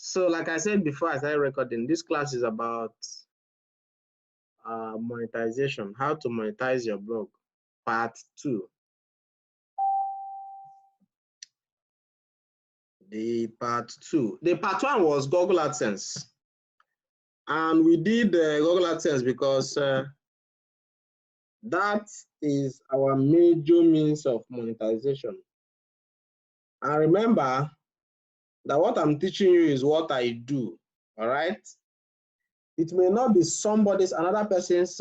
So like I said before, I started recording, this class is about monetization, how to monetize your blog, part 2. The part 1 was Google AdSense, and we did Google AdSense because that is our major means of monetization. And remember that what I'm teaching you is what I do. All right, it may not be another person's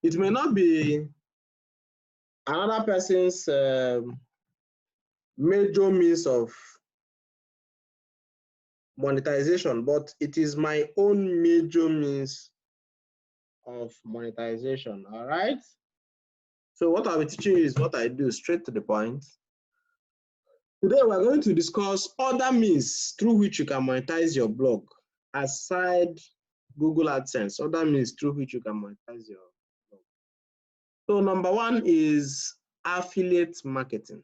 it may not be another person's major means of monetization, but it is my own major means of monetization. All right, so what I'll be teaching you is what I do, straight to the point. Today we're going to discuss other means through which you can monetize your blog aside Google AdSense, other means through which you can monetize your blog. So number 1 is affiliate marketing.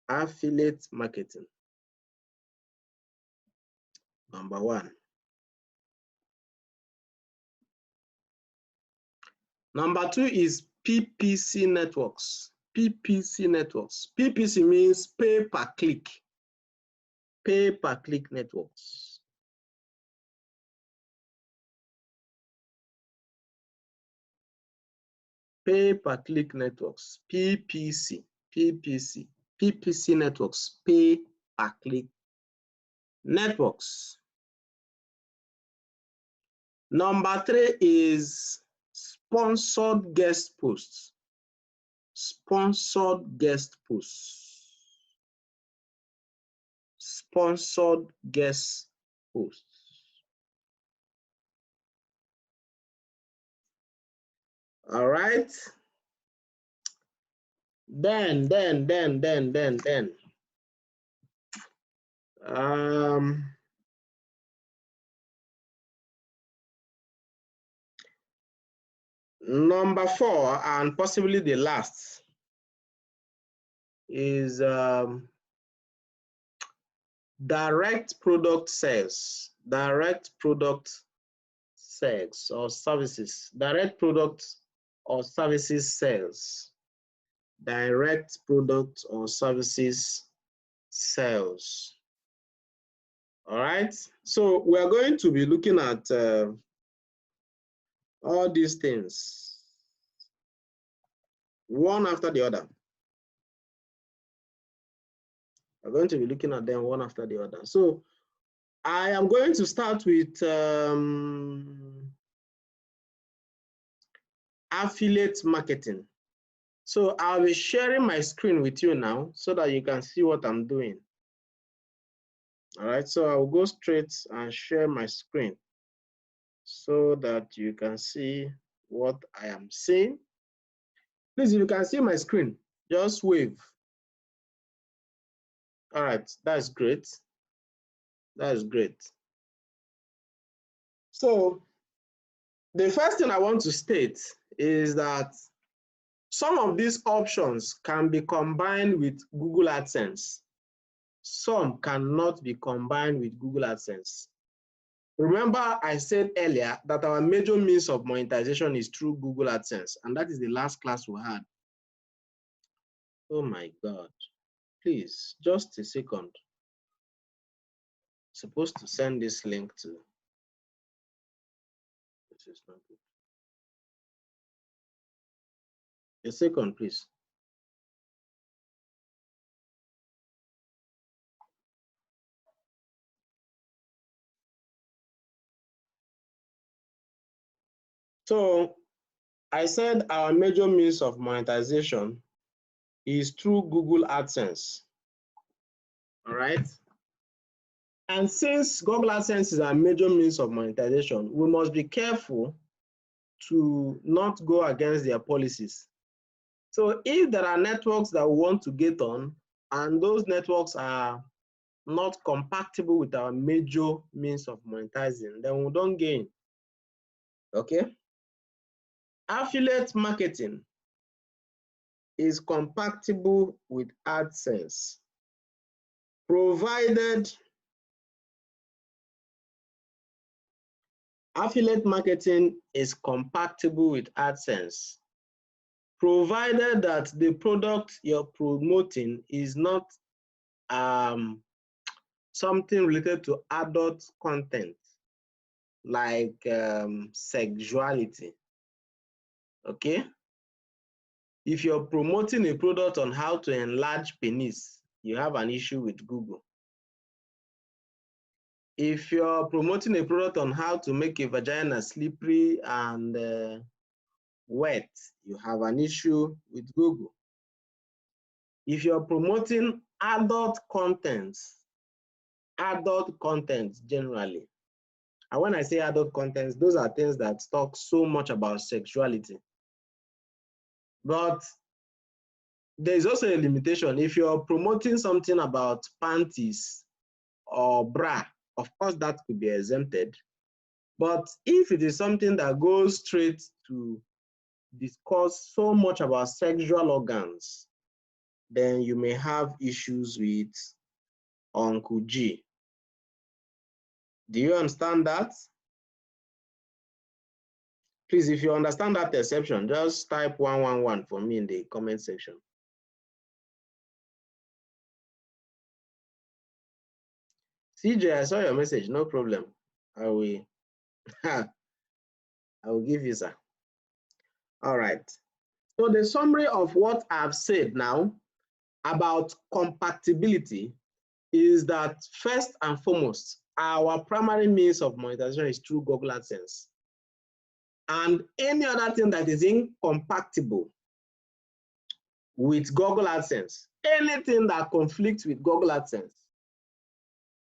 Affiliate marketing, number 1. Number 2 is PPC networks. PPC networks. PPC means pay per click. Pay per click networks. Pay per click networks. PPC. PPC. PPC networks. Pay per click networks. Number 3 is sponsored guest posts. Sponsored guest posts. Sponsored guest posts. All right. Then. Number 4, and possibly the last, is direct product sales. Direct product sales or services. Direct products or services sales. Direct product or services sales. All right. So we are going to be looking at all these things one after the other. We're going to be looking at them one after the other. So I am going to start with affiliate marketing. So I'll be sharing my screen with you now so that you can see what I'm doing. All right, so I'll go straight and share my screen so that you can see what I am saying. Please, if you can see my screen, just wave. All right, that's great. That's great. So the first thing I want to state is that some of these options can be combined with Google AdSense. Some cannot be combined with Google AdSense. Remember, I said earlier that our major means of monetization is through Google AdSense, and that is the last class we had. Oh my God. Please, just a second. I'm supposed to send this link to. This is not good. A second, please. So I said our major means of monetization is through Google AdSense. All right. And since Google AdSense is our major means of monetization, we must be careful to not go against their policies. So if there are networks that we want to get on, and those networks are not compatible with our major means of monetizing, then we don't gain. Okay? Affiliate marketing is compatible with AdSense, provided affiliate marketing is compatible with AdSense, provided that the product you're promoting is not something related to adult content, like sexuality. Okay? If you're promoting a product on how to enlarge penis, you have an issue with Google. If you're promoting a product on how to make a vagina slippery and wet, you have an issue with Google. If you're promoting adult content generally, and when I say adult content, those are things that talk so much about sexuality. But there is also a limitation. If you're promoting something about panties or bra, of course that could be exempted. But if it is something that goes straight to discuss so much about sexual organs, then you may have issues with Uncle G. Do you understand that? Please, if you understand that exception, just type 111 for me in the comment section. CJ, I saw your message, no problem. I will give you, sir. All right. So the summary of what I've said now about compatibility is that first and foremost, our primary means of monetization is through Google AdSense. And any other thing that is incompatible with Google AdSense, anything that conflicts with Google AdSense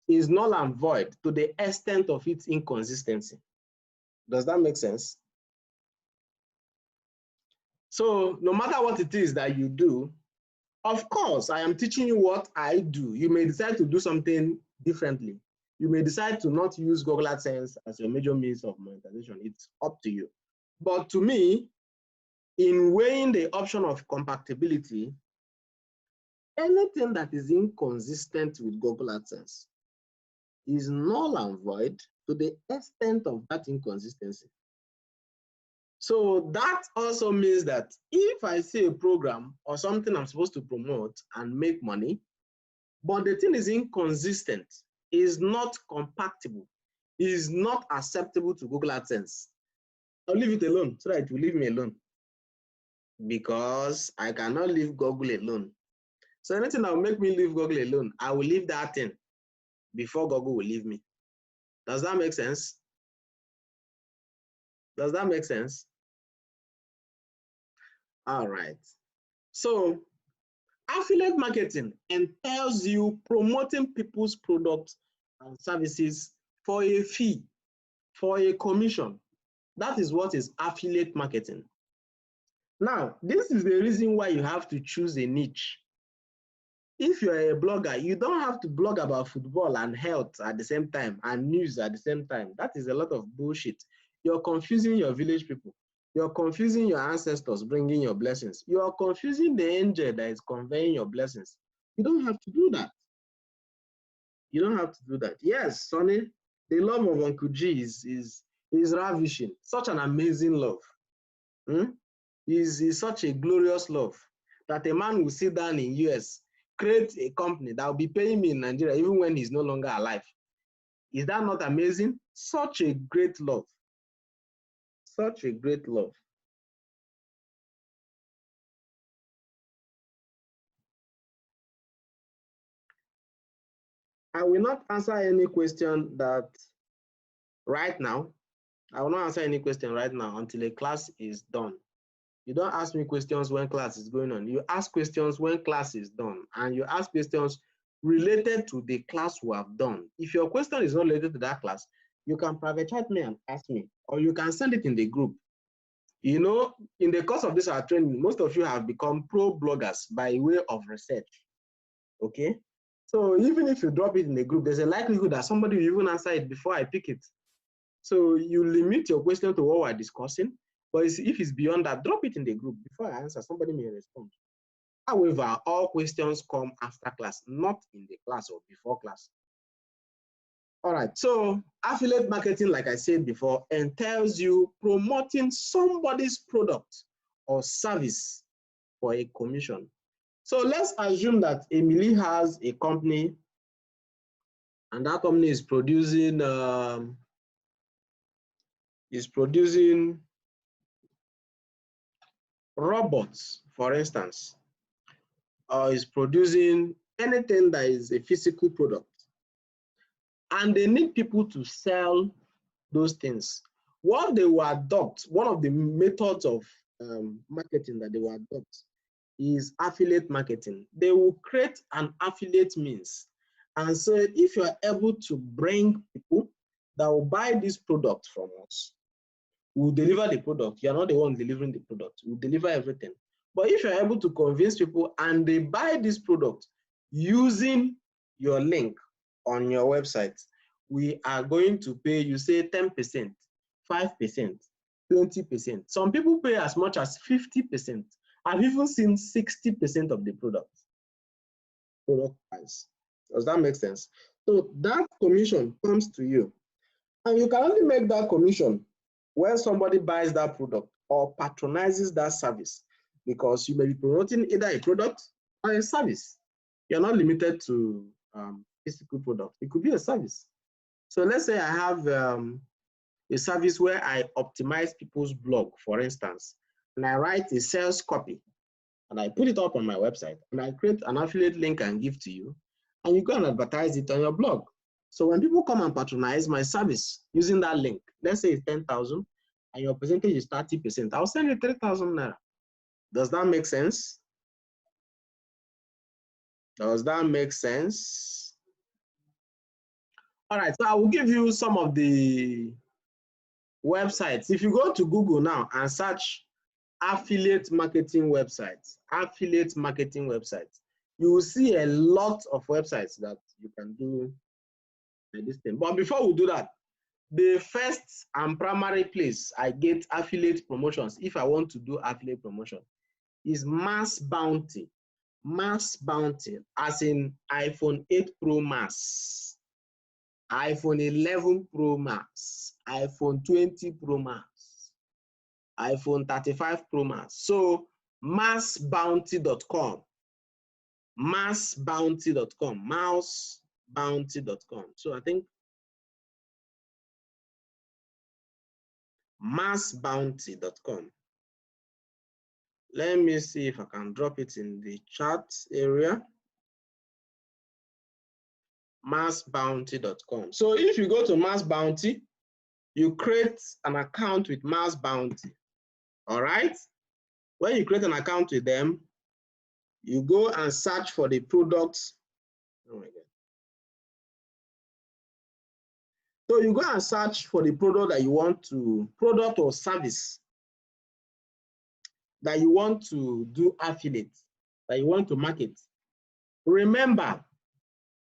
is null and void to the extent of its inconsistency. Does that make sense? So no matter what it is that you do, of course, I am teaching you what I do. You may decide to do something differently. You may decide to not use Google AdSense as your major means of monetization. It's up to you. But to me, in weighing the option of compatibility, anything that is inconsistent with Google AdSense is null and void to the extent of that inconsistency. So that also means that if I see a program or something I'm supposed to promote and make money, but the thing is inconsistent, is not compatible, is not acceptable to Google AdSense, I'll leave it alone so that it will leave me alone, because I cannot leave Google alone. So anything that will make me leave Google alone, I will leave that thing before Google will leave me. Does that make sense? Does that make sense? All right. So affiliate marketing entails you promoting people's products and services for a fee, for a commission. That is what is affiliate marketing. Now, this is the reason why you have to choose a niche. If you're a blogger, you don't have to blog about football and health at the same time and news at the same time. That is a lot of bullshit. You're confusing your village people. You're confusing your ancestors bringing your blessings. You are confusing the angel that is conveying your blessings. You don't have to do that. You don't have to do that. Yes, Sonny, the love of Uncle G is ravishing. Such an amazing love. Is such a glorious love that a man will sit down in US, create a company that will be paying me in Nigeria even when he's no longer alive. Is that not amazing? Such a great love. Such a great love. I will not answer any question that right now. I will not answer any question right now until a class is done. You don't ask me questions when class is going on. You ask questions when class is done, and you ask questions related to the class we have done. If your question is not related to that class, you can private chat me and ask me, or you can send it in the group. You know, in the course of this our training, most of you have become pro bloggers by way of research. Okay, so even if you drop it in the group, there's a likelihood that somebody will even answer it before I pick it. So you limit your question to what we're discussing. But if it's beyond that, drop it in the group. Before I answer, somebody may respond. However, all questions come after class, not in the class or before class. All right, so affiliate marketing, like I said before, entails you promoting somebody's product or service for a commission. So let's assume that Emily has a company and that company is producing robots, for instance, or is producing anything that is a physical product, and they need people to sell those things. What they will adopt, one of the methods of marketing that they will adopt is affiliate marketing. They will create an affiliate means. And so if you are able to bring people that will buy this product from us, we'll deliver the product. You're not the one delivering the product. We'll deliver everything. But if you're able to convince people and they buy this product using your link on your website, we are going to pay you, say, 10%, 5%, 20%. Some people pay as much as 50%. I've even seen 60% of the product price. Does that make sense? So that commission comes to you. And you can only make that commission when somebody buys that product or patronizes that service, because you may be promoting either a product or a service. You're not limited to physical product. It could be a service. So let's say I have a service where I optimize people's blog, for instance, and I write a sales copy and I put it up on my website and I create an affiliate link and give to you, and you go and advertise it on your blog. So when people come and patronize my service using that link, let's say it's 10,000 and your percentage is 30%, I'll send you 3,000 naira. Does that make sense? Does that make sense? All right, so I will give you some of the websites. If you go to Google now and search affiliate marketing websites, you will see a lot of websites that you can do this thing. But before we do that, the first and primary place I get affiliate promotions, if I want to do affiliate promotion, is Mass Bounty. Mass Bounty, as in iPhone 8 Pro Max, iPhone 11 Pro Max, iPhone 20 Pro Max, iPhone 35 Pro Max. So massbounty.com, massbounty.com, mousebounty.com. So I think massbounty.com. Let me see if I can drop it in the chat area. Massbounty.com. So if you go to Mass Bounty, you create an account with Mass Bounty. All right. When you create an account with them, you go and search for the products. Oh my God. So you go and search for the product that you want to, product or service that you want to do affiliate, that you want to market. Remember,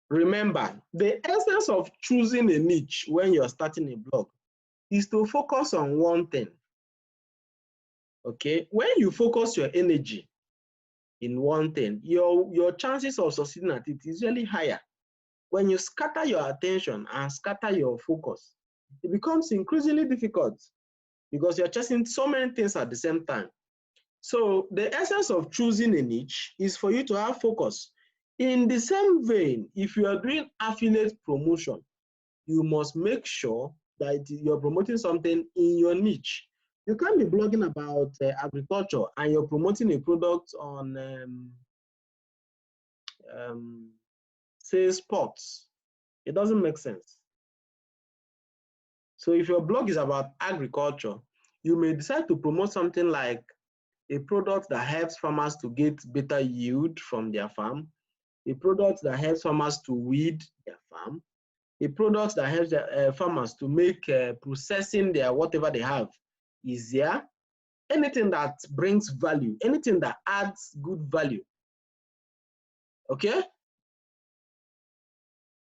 the essence of choosing a niche when you're starting a blog is to focus on one thing. Okay, when you focus your energy in one thing, your chances of succeeding at it is really higher. When you scatter your attention and scatter your focus, it becomes increasingly difficult because you're chasing so many things at the same time. So the essence of choosing a niche is for you to have focus. In the same vein, if you are doing affiliate promotion, you must make sure that you're promoting something in your niche. You can't be blogging about agriculture and you're promoting a product on, say, sports. It doesn't make sense. So if your blog is about agriculture, you may decide to promote something like a product that helps farmers to get better yield from their farm, a product that helps farmers to weed their farm, a product that helps farmers to make processing their whatever they have easier, anything that brings value, anything that adds good value. Okay?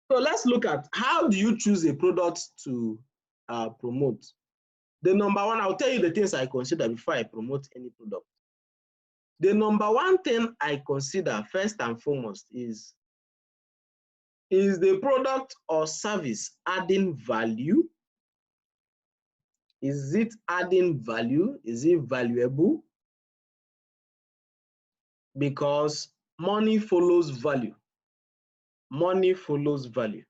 So let's look at how do you choose a product to promote. The number one, I'll tell you the things I consider before I promote any product. The number one thing I consider first and foremost is the product or service adding value? Is it adding value? Is it valuable? Because money follows value. Money follows value.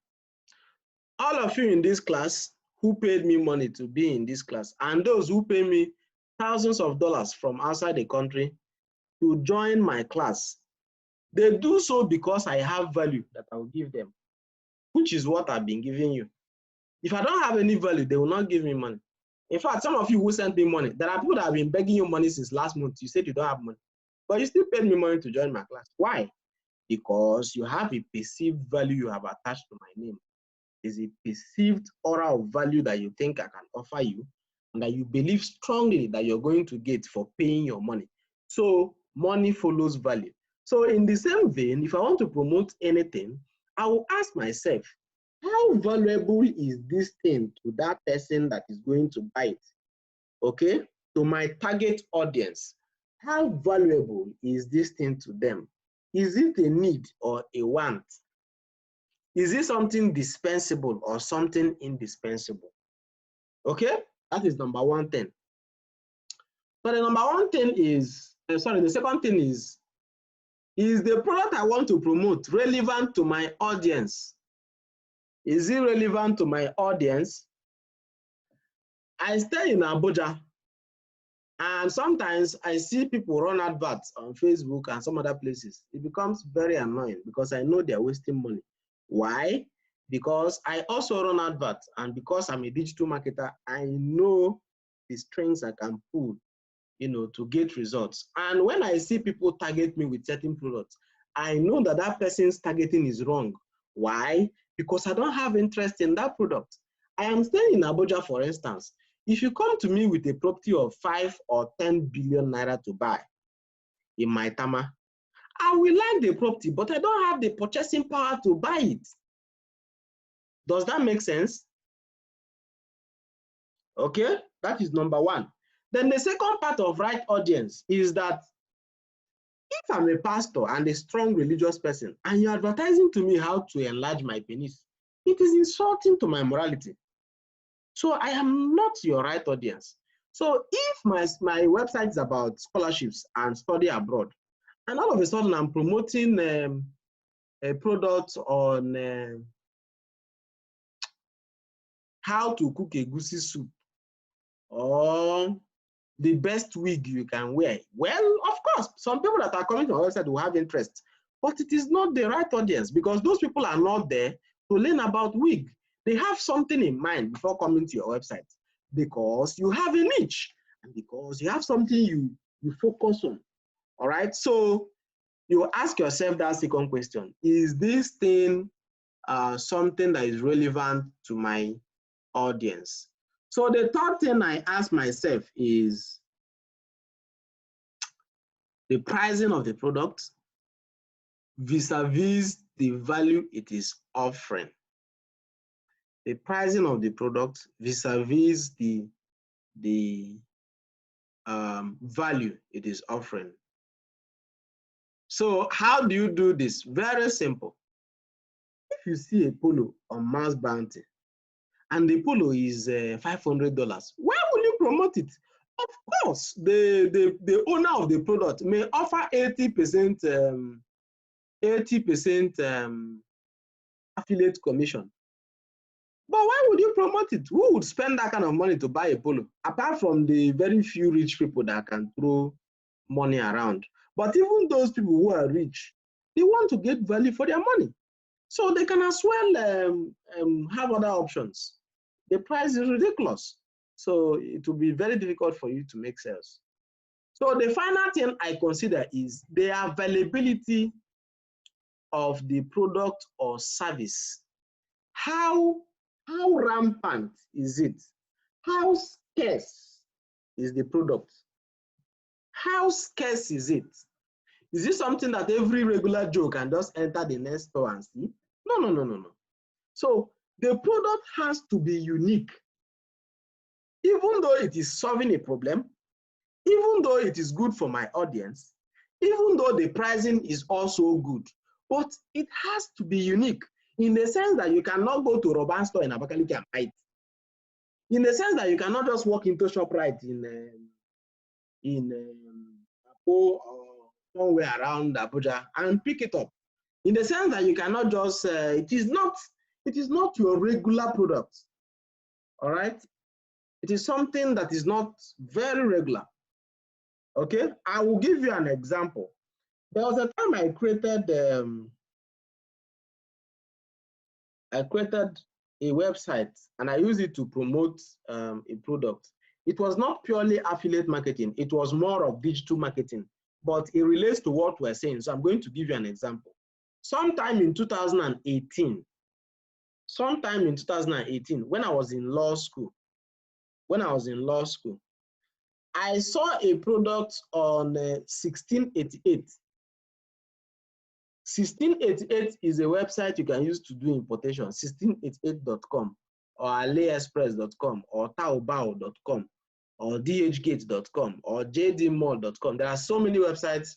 All of you in this class who paid me money to be in this class, and those who pay me thousands of dollars from outside the country to join my class, they do so because I have value that I will give them, which is what I've been giving you. If I don't have any value, they will not give me money. In fact, some of you who sent me money, there are people that have been begging you money since last month. You said you don't have money, but you still paid me money to join my class. Why? Because you have a perceived value you have attached to my name. There's a perceived aura of value that you think I can offer you, and that you believe strongly that you're going to get for paying your money. So money follows value. So in the same vein, if I want to promote anything, I will ask myself, how valuable is this thing to that person that is going to buy it? Okay, to my target audience, how valuable is this thing to them? Is it a need or a want? Is it something dispensable or something indispensable? Okay, that is number one thing. So the number one thing is, the second thing is the product I want to promote relevant to my audience? Is it relevant to my audience? I stay in Abuja, and sometimes I see people run adverts on Facebook and some other places. It becomes very annoying because I know they're wasting money. Why? Because I also run adverts, and because I'm a digital marketer, I know the strings I can pull, to get results. And when I see people target me with certain products, I know that that person's targeting is wrong. Why? Because I don't have interest in that product. I am staying in Abuja, for instance. If you come to me with a property of 5 or 10 billion naira to buy in my Tama, I will like the property, but I don't have the purchasing power to buy it. Does that make sense? Okay, that is number one. Then the second part of right audience is that if I'm a pastor and a strong religious person, and you're advertising to me how to enlarge my penis, it is insulting to my morality. So I am not your right audience. So if my website is about scholarships and study abroad, and all of a sudden I'm promoting a product on how to cook a goosey soup or the best wig you can wear, well, of course, some people that are coming to our website will have interest, but it is not the right audience because those people are not there to learn about wig. They have something in mind before coming to your website because you have a niche and because you have something you focus on. All right, so you ask yourself that second question: is this thing something that is relevant to my audience? So the third thing I ask myself is the pricing of the product vis-a-vis the value it is offering. The pricing of the product vis-a-vis the value it is offering. So how do you do this? Very simple. If you see a polo on Mass Bounty and the polo is $500, why will you promote it? Of course, the owner of the product may offer 80% affiliate commission. But why would you promote it? Who would spend that kind of money to buy a polo? Apart from the very few rich people that can throw money around. But even those people who are rich, they want to get value for their money. So they can as well have other options. The price is ridiculous. So it will be very difficult for you to make sales. So the final thing I consider is the availability of the product or service. How rampant is it? How scarce is the product? How scarce is it? Is it something that every regular Joe can just enter the next store and see? No. So the product has to be unique. Even though it is solving a problem, even though it is good for my audience, even though the pricing is also good, but it has to be unique in the sense that you cannot go to Roban store in Abakaliki and buy it. In the sense that you cannot just walk into ShopRite in Apo or somewhere around Abuja and pick it up. In the sense that you cannot just, it is not your regular product, all right? It is something that is not very regular, okay? I will give you an example. There was a time I created a website and I used it to promote a product. It was not purely affiliate marketing. It was more of digital marketing, but it relates to what we're saying. So I'm going to give you an example. Sometime in 2018, when I was in law school, I saw a product on 1688. 1688 is a website you can use to do importation, 1688.com or aliexpress.com or taobao.com or dhgate.com or jdmall.com. There are so many websites,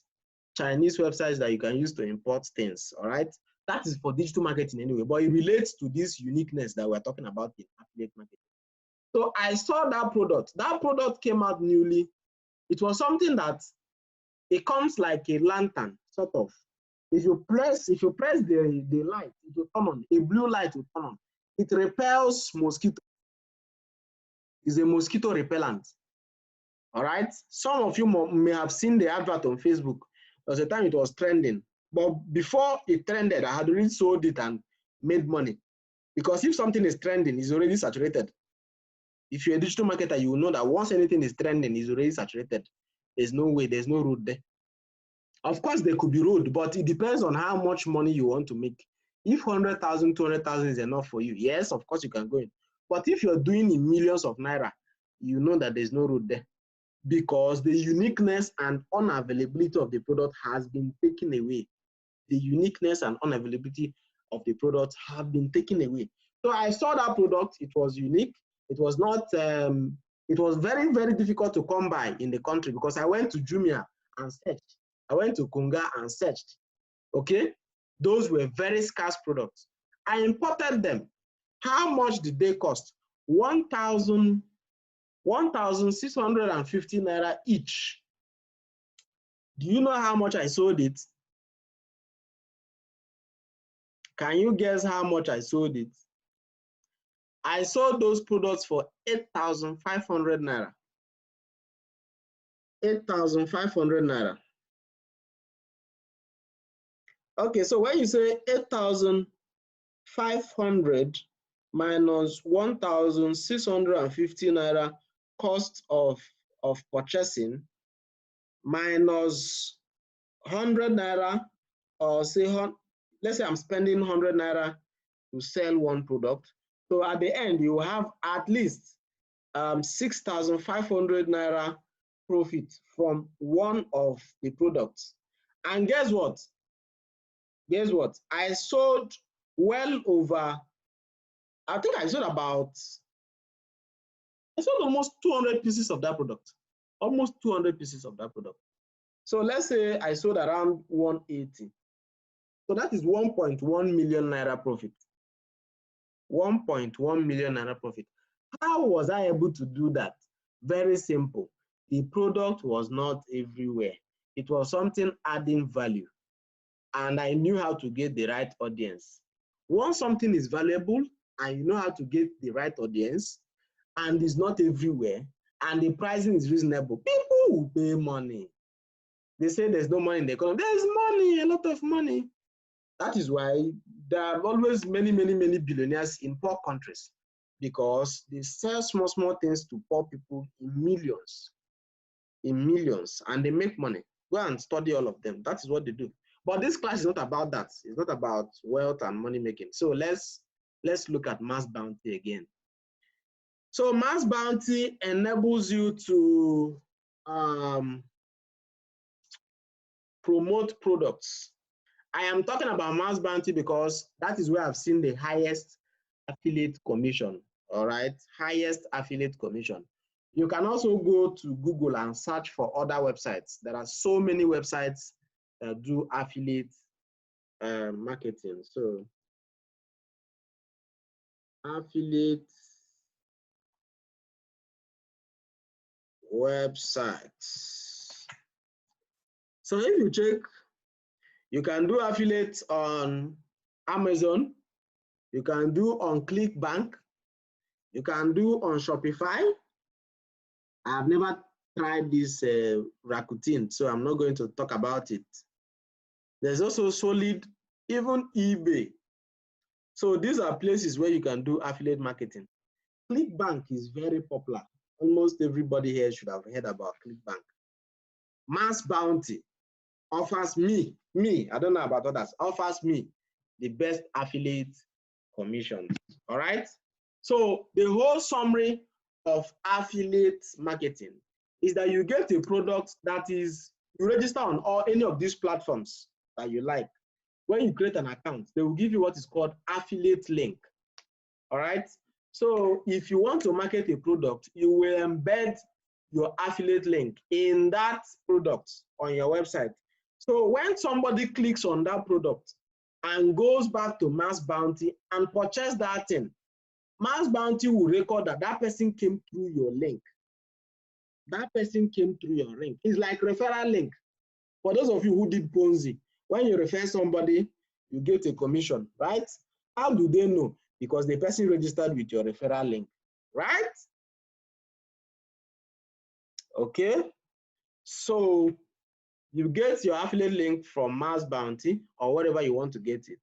Chinese websites, that you can use to import things, all right? That is for digital marketing anyway, but it relates to this uniqueness that we're talking about in affiliate marketing. So I saw that product. That product came out newly. It was something that it comes like a lantern, sort of. If you press the light, it will turn on. A blue light will turn on. It repels mosquito. It's a mosquito repellent. All right. Some of you may have seen the advert on Facebook. There was a time it was trending, but before it trended, I had already sold it and made money. Because if something is trending, it's already saturated. If you're a digital marketer, you will know that once anything is trending, it's already saturated. There's no way, there's no road there. Of course, there could be road, but it depends on how much money you want to make. If 100,000, 200,000 is enough for you, yes, of course you can go in. But if you're doing in millions of naira, you know that there's no road there because the uniqueness and unavailability of the product has been taken away. The uniqueness and unavailability of the product have been taken away. So I saw that product, it was unique. It was not, it was very, very difficult to come by in the country because I went to Jumia and searched. I went to Kunga and searched, okay? Those were very scarce products. I imported them. How much did they cost? 1,650 naira each. Do you know how much I sold it? Can you guess how much I sold it? I sold those products for 8,500 naira. 8,500 naira. Okay, so when you say 8,500 minus 1,650 naira cost of purchasing minus 100 naira, or say, let's say I'm spending 100 naira to sell one product. So at the end, you will have at least 6,500 naira profit from one of the products. And guess what? Guess what? I sold well over, I think I sold almost 200 pieces of that product. Almost 200 pieces of that product. So let's say I sold around 180. So that is 1.1 million naira profit. 1.1 million naira profit. How was I able to do that? Very simple. The product was not everywhere. It was something adding value. And I knew how to get the right audience. Once something is valuable and you know how to get the right audience and it's not everywhere and the pricing is reasonable, people will pay money. They say there's no money in the economy. There's money, a lot of money. That is why there are always many, many, many billionaires in poor countries because they sell small things to poor people in millions, and they make money. Go and study all of them. That is what they do. But this class is not about that. It's not about wealth and money making. So let's look at mass bounty again. So mass bounty enables you to promote products. I am talking about mass bounty because that is where I've seen the highest affiliate commission. All right, highest affiliate commission. You can also go to Google and search for other websites. There are so many websites that do affiliate marketing. So affiliate websites. So if you check, you can do affiliate on Amazon, you can do on ClickBank, you can do on Shopify. I've never tried this Rakuten, so I'm not going to talk about it. There's also Solid, even eBay. So these are places where you can do affiliate marketing. ClickBank is very popular. Almost everybody here should have heard about ClickBank. Mass Bounty offers me, I don't know about others, offers me the best affiliate commissions. All right. So the whole summary of affiliate marketing is that you get a product that is, you register on any of these platforms that you like. When you create an account, they will give you what is called affiliate link. All right. So if you want to market a product, you will embed your affiliate link in that product on your website. So when somebody clicks on that product and goes back to Mass Bounty and purchase that thing, Mass Bounty will record that that person came through your link. That person came through your link. It's like referral link. For those of you who did Ponzi, when you refer somebody, you get a commission, right? How do they know? Because the person registered with your referral link, right? Okay. So you get your affiliate link from Mass Bounty or wherever you want to get it.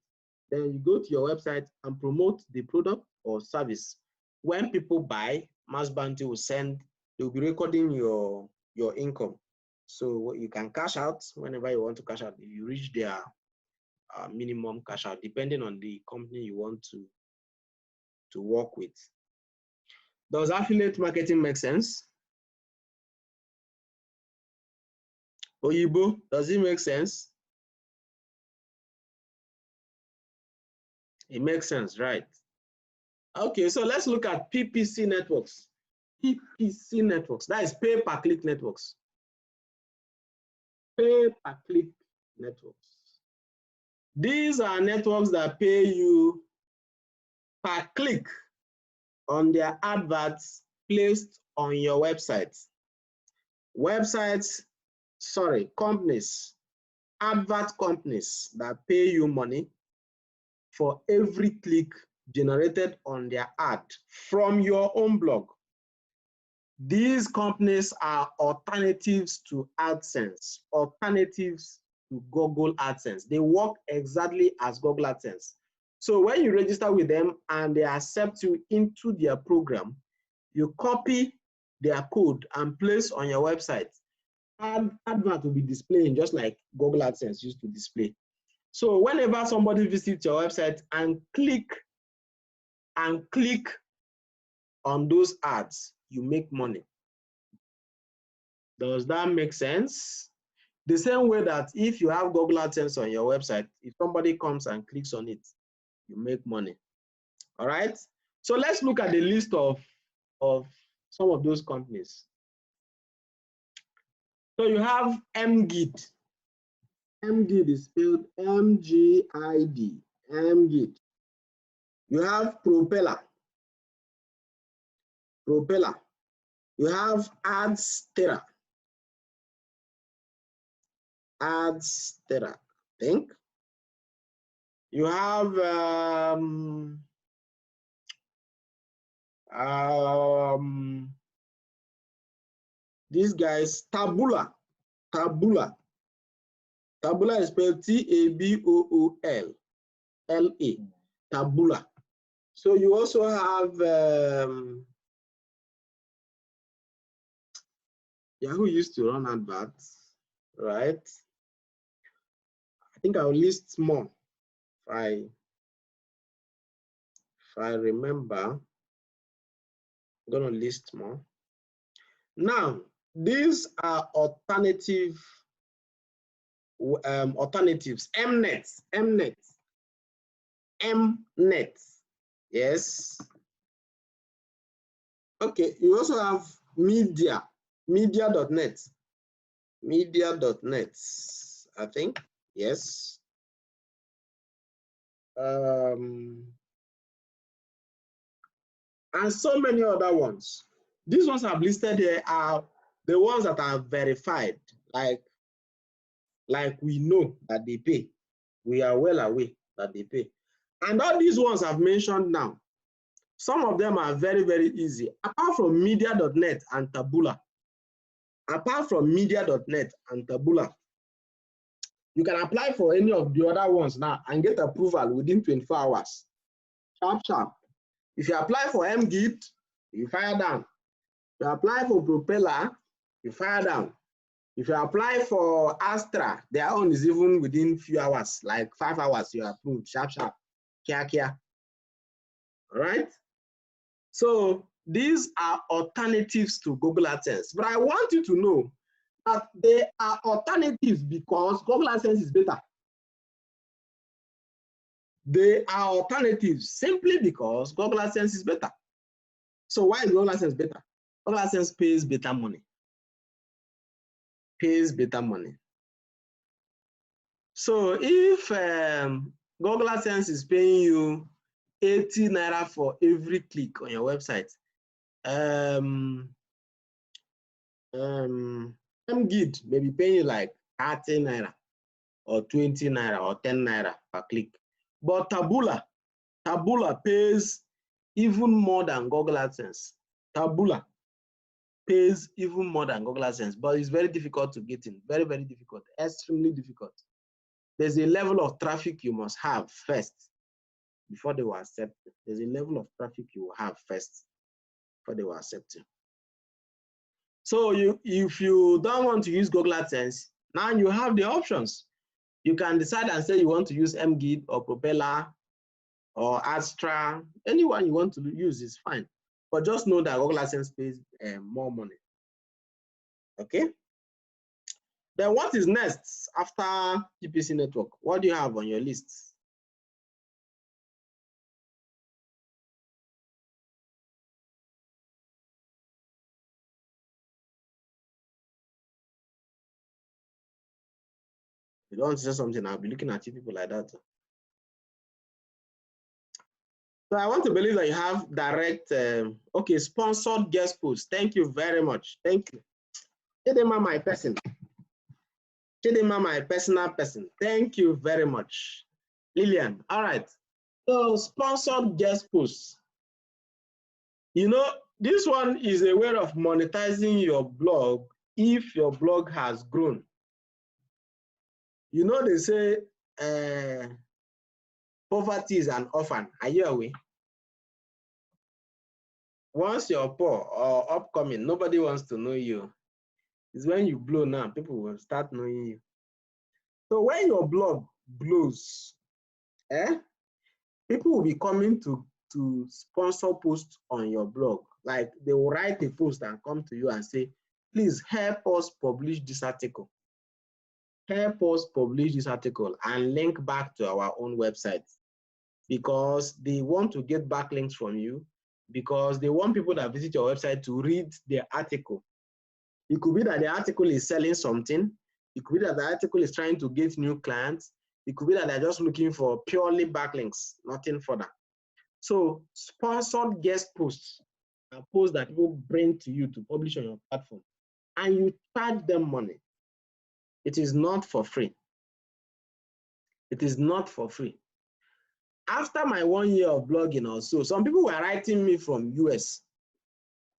Then you go to your website and promote the product or service. When people buy, Mass Bounty will send, they'll be recording your income. So you can cash out whenever you want to cash out. If you reach their minimum cash out, depending on the company you want to work with. Does affiliate marketing make sense? Oyibo, does it make sense? It makes sense, right? Okay, so let's look at PPC networks. PPC networks, that is pay-per-click networks. Pay-per-click networks. These are networks that pay you per click on their adverts placed on your website. Companies, advert companies that pay you money for every click generated on their ad from your own blog. These companies are alternatives to AdSense, alternatives to Google AdSense. They work exactly as Google AdSense. So when you register with them and they accept you into their program, you copy their code and place on your website. Advert will be displaying just like Google AdSense used to display. So whenever somebody visits your website and click on those ads, you make money. Does that make sense? The same way that if you have Google AdSense on your website, if somebody comes and clicks on it, you make money. All right. So let's look at the list of some of those companies. So you have MGID. MGID is spelled M-G-I-D. MGID. You have Propeller. You have AdSterra. I think. You have these guys, Taboola. Taboola is spelled T-A-B-O-O-L-L-A. Taboola. So you also have Yahoo used to run adverts, right? I think I'll list more if I remember. I'm gonna list more. Now, these are alternatives. Mnet. Yes. Okay, you also have media.net, media.net, I think, yes. And so many other ones. These ones I've listed here are the ones that are verified, like we know that they pay. We are well aware that they pay. And all these ones I've mentioned now, some of them are very, very easy. Apart from media.net and Taboola, you can apply for any of the other ones now and get approval within 24 hours. Sharp, sharp. If you apply for MGIT, you fire down. If you apply for Propeller, you fire down. If you apply for Astra, their own is even within few hours, like 5 hours, you are approved. Sharp, sharp. Kia, kia. All right? So these are alternatives to Google AdSense. But I want you to know that they are alternatives because Google AdSense is better. They are alternatives simply because Google AdSense is better. So why is Google AdSense better? Google AdSense pays better money. Pays better money. So if Google AdSense is paying you 80 naira for every click on your website, MGID may be paying you like 30 naira or 20 naira or 10 naira per click. But Taboola pays even more than Google AdSense. Taboola pays even more than Google AdSense, but it's very difficult to get in. Very, very difficult. Extremely difficult. There's a level of traffic you must have first before they will accept you. There's a level of traffic you will have first before they will accept you. So if you don't want to use Google AdSense, now you have the options. You can decide and say you want to use MGID or Propeller or Astra. Anyone you want to use is fine. But just know that Google AdSense pays more money. Okay? Then what is next after PPC network? What do you have on your list? If you don't want to say something, I'll be looking at you people like that. So I want to believe that you have direct, okay, sponsored guest posts. Thank you very much. Thank you. Chidema, my person. Chidema, my personal person. Thank you very much. Lillian, all right. So sponsored guest posts. You know, this one is a way of monetizing your blog if your blog has grown. You know, they say poverty is an orphan. Are you aware? Once you're poor or upcoming, nobody wants to know you. It's when you blow now, people will start knowing you. So when your blog blows, people will be coming to sponsor posts on your blog. Like they will write a post and come to you and say, please help us publish this article. Help us publish this article and link back to our own website, because they want to get backlinks from you, because they want people that visit your website to read the article. It could be that the article is selling something. It could be that the article is trying to get new clients. It could be that they're just looking for purely backlinks, nothing further. So sponsored guest posts are posts that people bring to you to publish on your platform, and you charge them money. It is not for free. It is not for free. After my 1 year of blogging or so, some people were writing me from US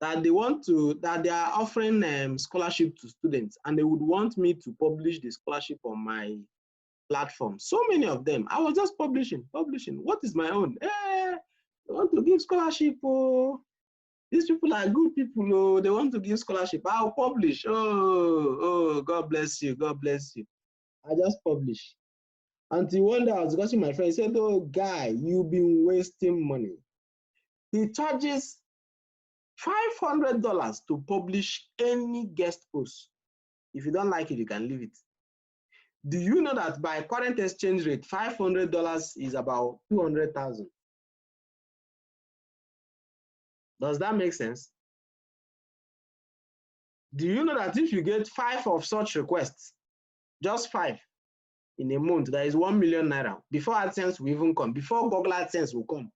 that they want to, that they are offering scholarship to students, and they would want me to publish the scholarship on my platform. So many of them. I was just publishing. What is my own? They want to give scholarship. Oh, these people are good people. Oh, they want to give scholarship. I'll publish. Oh, God bless you. God bless you. I just publish. Until one day I was watching my friend, he said, oh, guy, you've been wasting money. He charges $500 to publish any guest post. If you don't like it, you can leave it. Do you know that by current exchange rate, $500 is about 200,000? Does that make sense? Do you know that if you get 5 of such requests, just 5 in a month, that is 1 million naira before AdSense will even come, before Google AdSense will come.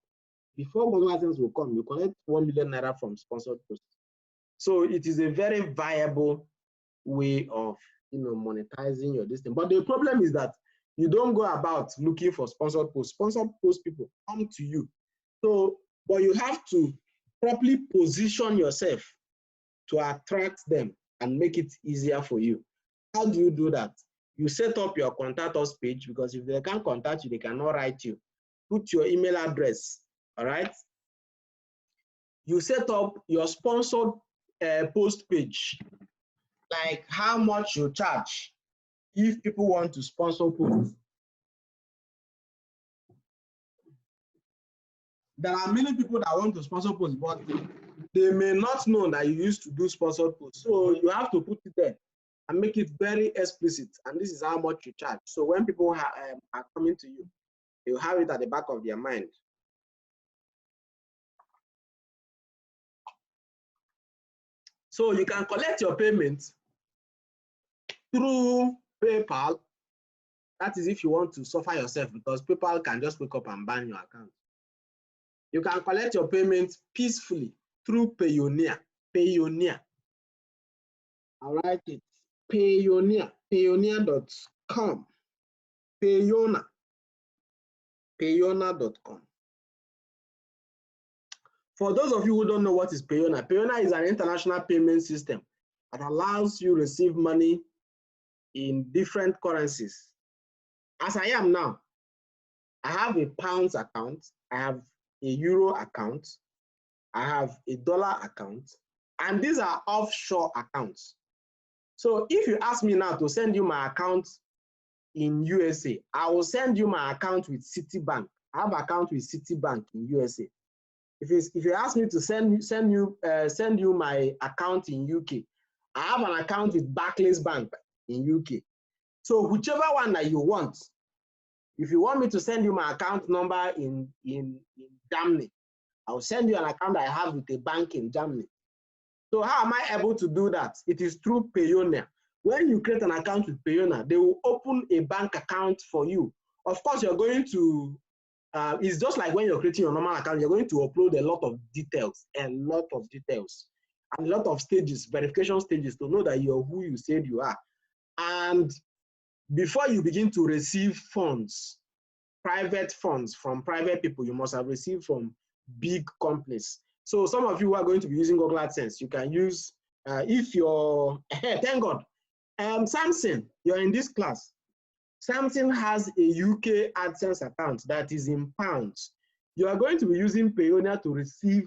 Before Google AdSense will come, you collect 1 million naira from sponsored posts. So it is a very viable way of monetizing your listing. But the problem is that you don't go about looking for sponsored posts. Sponsored post people come to you. So, but you have to properly position yourself to attract them and make it easier for you. How do you do that? You set up your contact us page, because if they can't contact you, they cannot write you. Put your email address, all right? You set up your sponsored post page, like how much you charge if people want to sponsor posts. There are many people that want to sponsor posts, but they may not know that you used to do sponsored posts. So you have to put it there and make it very explicit. And this is how much you charge. So when people are coming to you, you have it at the back of their mind. So you can collect your payment through PayPal. That is if you want to suffer yourself, because PayPal can just wake up and ban your account. You can collect your payment peacefully through Payoneer. Payoneer. All right, it's Payoneer. Payoneer.com. Payoneer. Payoneer.com. For those of you who don't know what is Payoneer, Payoneer is an international payment system that allows you to receive money in different currencies. As I am now, I have a pounds account, I have a euro account, I have a dollar account, and these are offshore accounts. So if you ask me now to send you my account in USA, I will send you my account with Citibank. I have an account with Citibank in USA. If you ask me to send you my account in UK, I have an account with Barclays Bank in UK. So whichever one that you want, if you want me to send you my account number in Germany, I'll send you an account I have with a bank in Germany. So how am I able to do that? It is through Payoneer. When you create an account with Payoneer, they will open a bank account for you. Of course, you're going to, it's just like when you're creating your normal account, you're going to upload a lot of details, and a lot of stages, verification stages, to know that you're who you said you are. And before you begin to receive funds, private funds from private people, you must have received from big companies. So some of you who are going to be using Google AdSense, you can use, if you're, thank God, Samson, you're in this class. Samson has a UK AdSense account that is in pounds. You are going to be using Payoneer to receive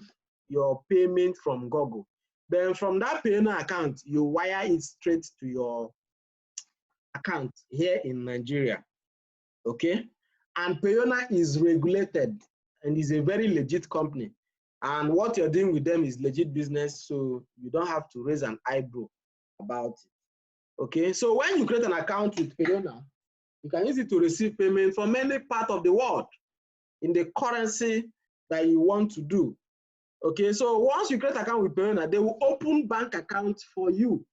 your payment from Google. Then from that Payoneer account, you wire it straight to your account here in Nigeria, okay? And Payoneer is regulated and is a very legit company. And what you're doing with them is legit business, so you don't have to raise an eyebrow about it, okay? So when you create an account with Payoneer, you can use it to receive payment from any part of the world in the currency that you want to do, okay? So once you create an account with Payoneer, they will open bank accounts for you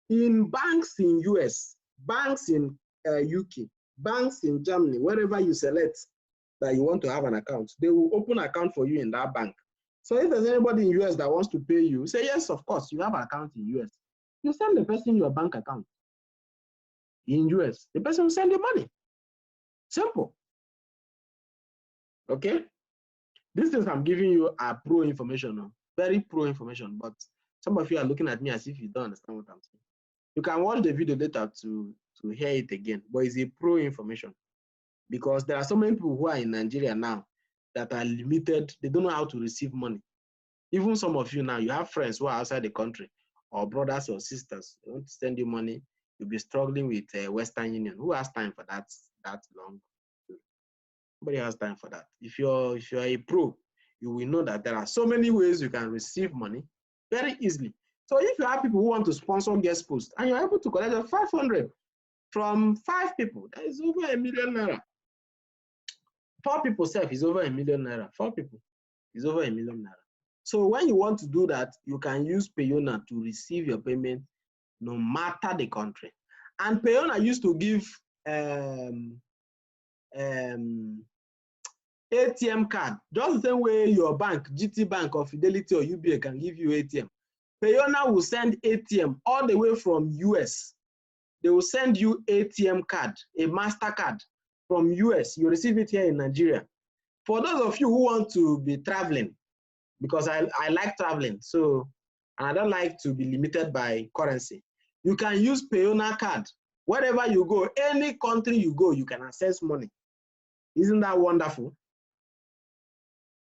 in banks in US, banks in UK, banks in Germany, wherever you select that you want to have an account, they will open an account for you in that bank. So if there's anybody in US that wants to pay you, say yes, of course, you have an account in US. You send the person your bank account in US, the person will send you money. Simple. Okay? These things I'm giving you are pro information, very pro information, but some of you are looking at me as if you don't understand what I'm saying. You can watch the video later to hear it again, but it's a pro information, because there are so many people who are in Nigeria now that are limited. They don't know how to receive money. Even some of you now, you have friends who are outside the country, or brothers or sisters, they want to send you money, you'll be struggling with Western Union. Who has time for that long? Nobody has time for that. If you're a pro, you will know that there are so many ways you can receive money very easily. So if you have people who want to sponsor guest posts and you're able to collect 500 from 5 people, that is over 1 million naira. 4 people self is over 1 million naira. 4 people is over 1 million naira. So when you want to do that, you can use Payoneer to receive your payment no matter the country. And Payona used to give ATM card, just the same way your bank, GT Bank or Fidelity or UBA can give you ATM. Payona will send ATM all the way from US. They will send you ATM card, a MasterCard from US. You receive it here in Nigeria. For those of you who want to be traveling, because I like traveling, so and I don't like to be limited by currency, you can use Payona card. Wherever you go, any country you go, you can access money. Isn't that wonderful?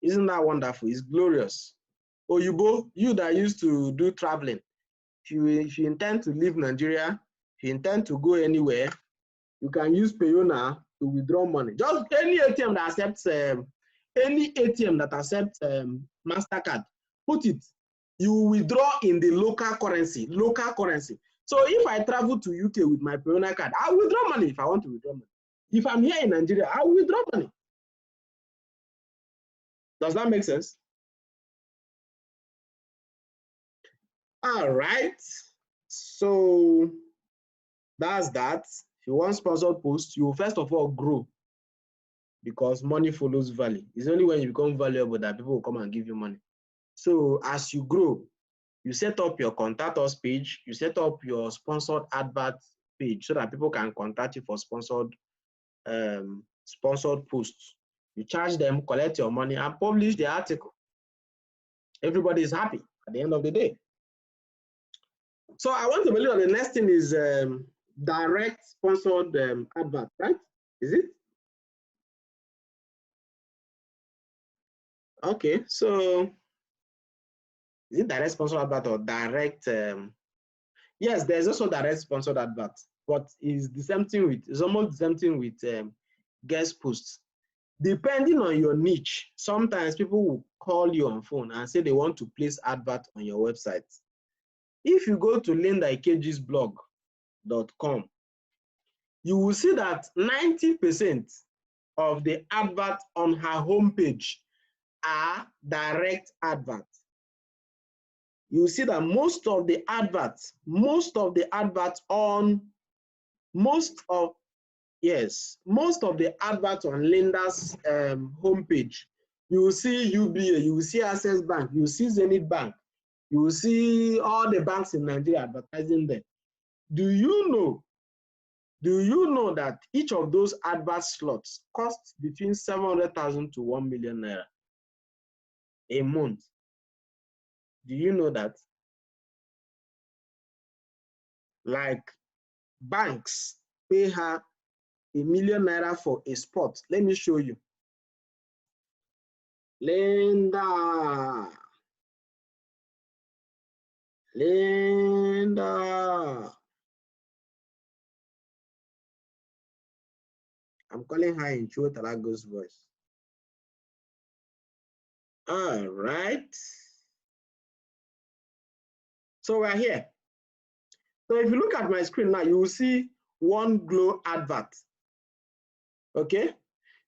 Isn't that wonderful? It's glorious. Oyibo, you that used to do traveling, if you intend to leave Nigeria, if you intend to go anywhere, you can use Payona to withdraw money. Just any ATM that accepts MasterCard, put it. You withdraw in the local currency. So if I travel to UK with my Payona card, I'll withdraw money if I want to withdraw money. If I'm here in Nigeria, I'll withdraw money. Does that make sense? All right. So that's that. If you want sponsored posts, you first of all grow, because money follows value. It's only when you become valuable that people will come and give you money. So as you grow, you set up your contact us page, you set up your sponsored advert page so that people can contact you for sponsored posts. You charge them, collect your money, and publish the article. Everybody is happy at the end of the day. So I want to believe that the next thing is direct sponsored advert, right? Is it? Okay, so is it direct sponsored advert or direct? Yes, there's also direct sponsored advert, but it's the same thing with, it's almost the same thing with guest posts. Depending on your niche, sometimes people will call you on phone and say they want to place advert on your website. If you go to lindaikeji'sblog.com, you will see that 90% of the advert on her homepage are direct adverts. You will see that most of the adverts on Linda's homepage, you will see UBA, you will see Access Bank, you will see Zenith Bank, you will see all the banks in Nigeria advertising there. Do you know that each of those advert slots costs between 700,000 to 1 million naira a month? Do you know that? Like, banks pay her 1 million naira for a spot. Let me show you. Linda. I'm calling her in Chua Talago's voice. All right. So we're here. So if you look at my screen now, you will see one Glow advert. Okay.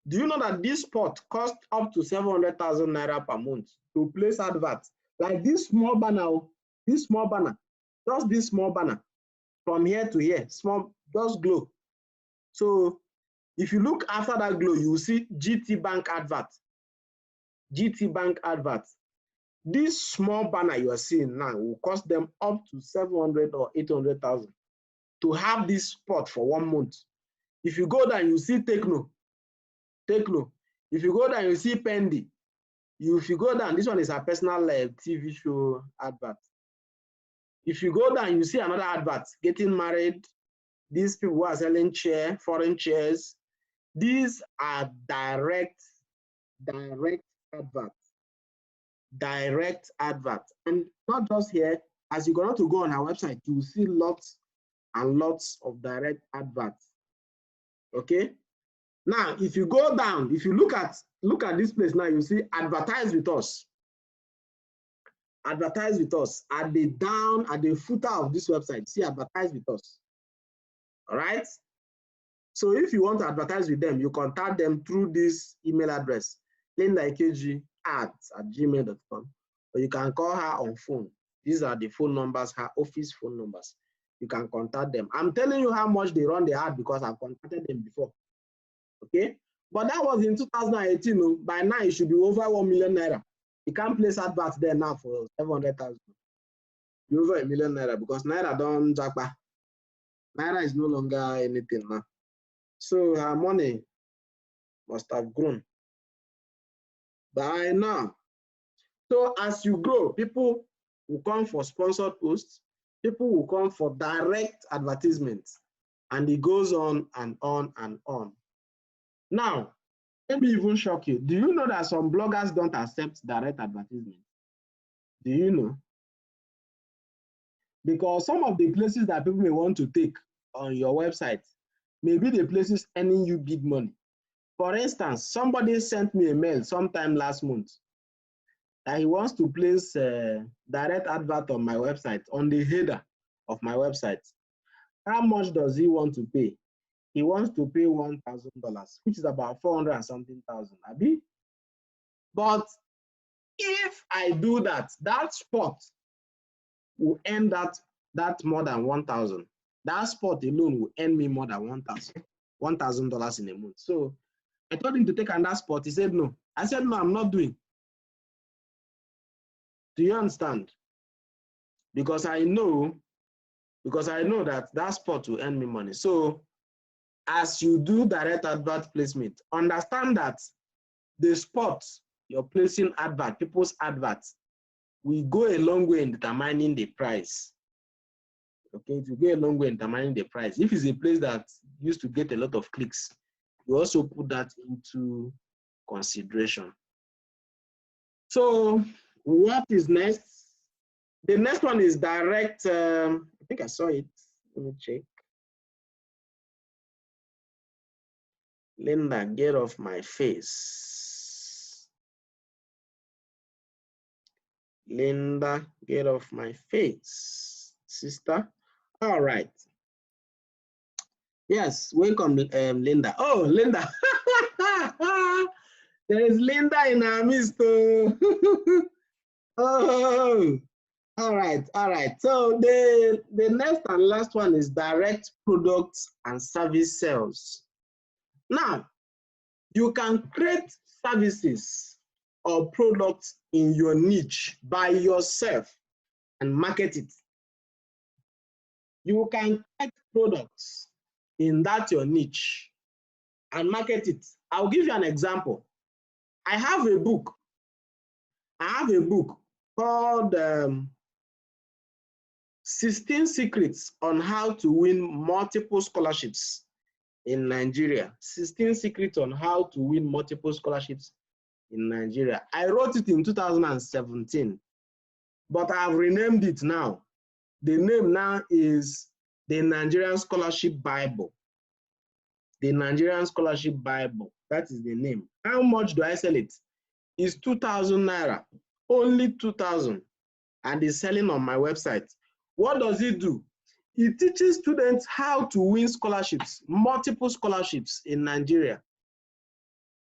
Do you know that this spot costs up to 700,000 naira per month to place adverts? Like this small banner, just this small banner from here to here, small, just Glow. So if you look after that Glow, you will see GT Bank advert. This small banner you are seeing now will cost them up to 700 or 800,000 to have this spot for 1 month. If you go down, you see Techno. If you go down, you see Pendy. If you go down, this one is a personal TV show advert. If you go down, you see another advert, getting married. These people who are selling foreign chairs. These are direct adverts. And not just here, as you're going to go on our website, you will see lots and lots of direct adverts. Okay. Now, if you go down, if you look at this place now, you see advertise with us. Advertise with us at the footer of this website. See advertise with us. All right. So if you want to advertise with them, you contact them through this email address, lindaikeji@gmail.com, or you can call her on phone. These are the phone numbers, her office phone numbers. you can contact them. I'm telling you how much they run the ad because I've contacted them before. Okay, but that was in 2018. Oh. By now, it should be over 1 million naira. You can't place adverts there now for 700,000. Over 1 million naira because naira don't jackpot. Naira is no longer anything now. So her money must have grown by now. So as you grow, people will come for sponsored posts, people will come for direct advertisements, and it goes on and on and on. Now, let me even shock you. Do you know that some bloggers don't accept direct advertisements? Do you know? Because some of the places that people may want to take on your website may be the places earning you big money. For instance, somebody sent me a mail sometime last month that he wants to place a direct advert on my website, on the header of my website. How much does he want to pay? He wants to pay $1,000, which is about 400 and something thousand. Abi? But if I do that, that spot will earn that more than 1,000. That spot alone will earn me more than $1,000 in a month. So I told him to take another spot. He said no. I said no, I'm not doing. Do you understand? Because I know that that spot will earn me money. So as you do direct advert placement, understand that the spot you're placing advert, people's adverts, will go a long way in determining the price. Okay, it will go a long way in determining the price. If it's a place that used to get a lot of clicks, you also put that into consideration. So what is next? The next one is direct, I think I saw it. Let me check. Linda, get off my face. Linda, get off my face, sister. All right. Yes, welcome, Linda. Oh, Linda. There is Linda in our midst. Oh, all right, all right. So the next and last one is direct products and service sales. Now, you can create services or products in your niche by yourself and market it. You can create products in that your niche and market it. I'll give you an example. I have a book called 16 Secrets on How to Win Multiple Scholarships in Nigeria. 16 Secrets on How to Win Multiple Scholarships in Nigeria. I wrote it in 2017, but I've renamed it now. The name now is the Nigerian Scholarship Bible. The Nigerian Scholarship Bible. That is the name. How much do I sell it? It's 2,000 naira. Only 2,000. And it's selling on my website. What does it do? It teaches students how to win scholarships, multiple scholarships in Nigeria.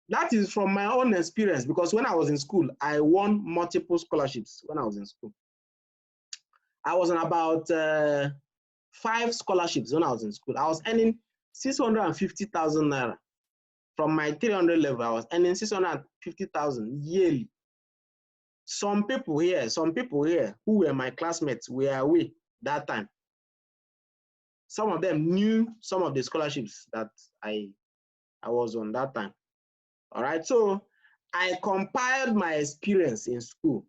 That is from my own experience, because when I was in school, I won multiple scholarships when I was in school. I was on about 5 scholarships when I was in school. I was earning 650,000 naira. From my 300 level, I was earning 650,000 yearly. Some people here who were my classmates were away that time. Some of them knew some of the scholarships that I was on that time. All right, so I compiled my experience in school.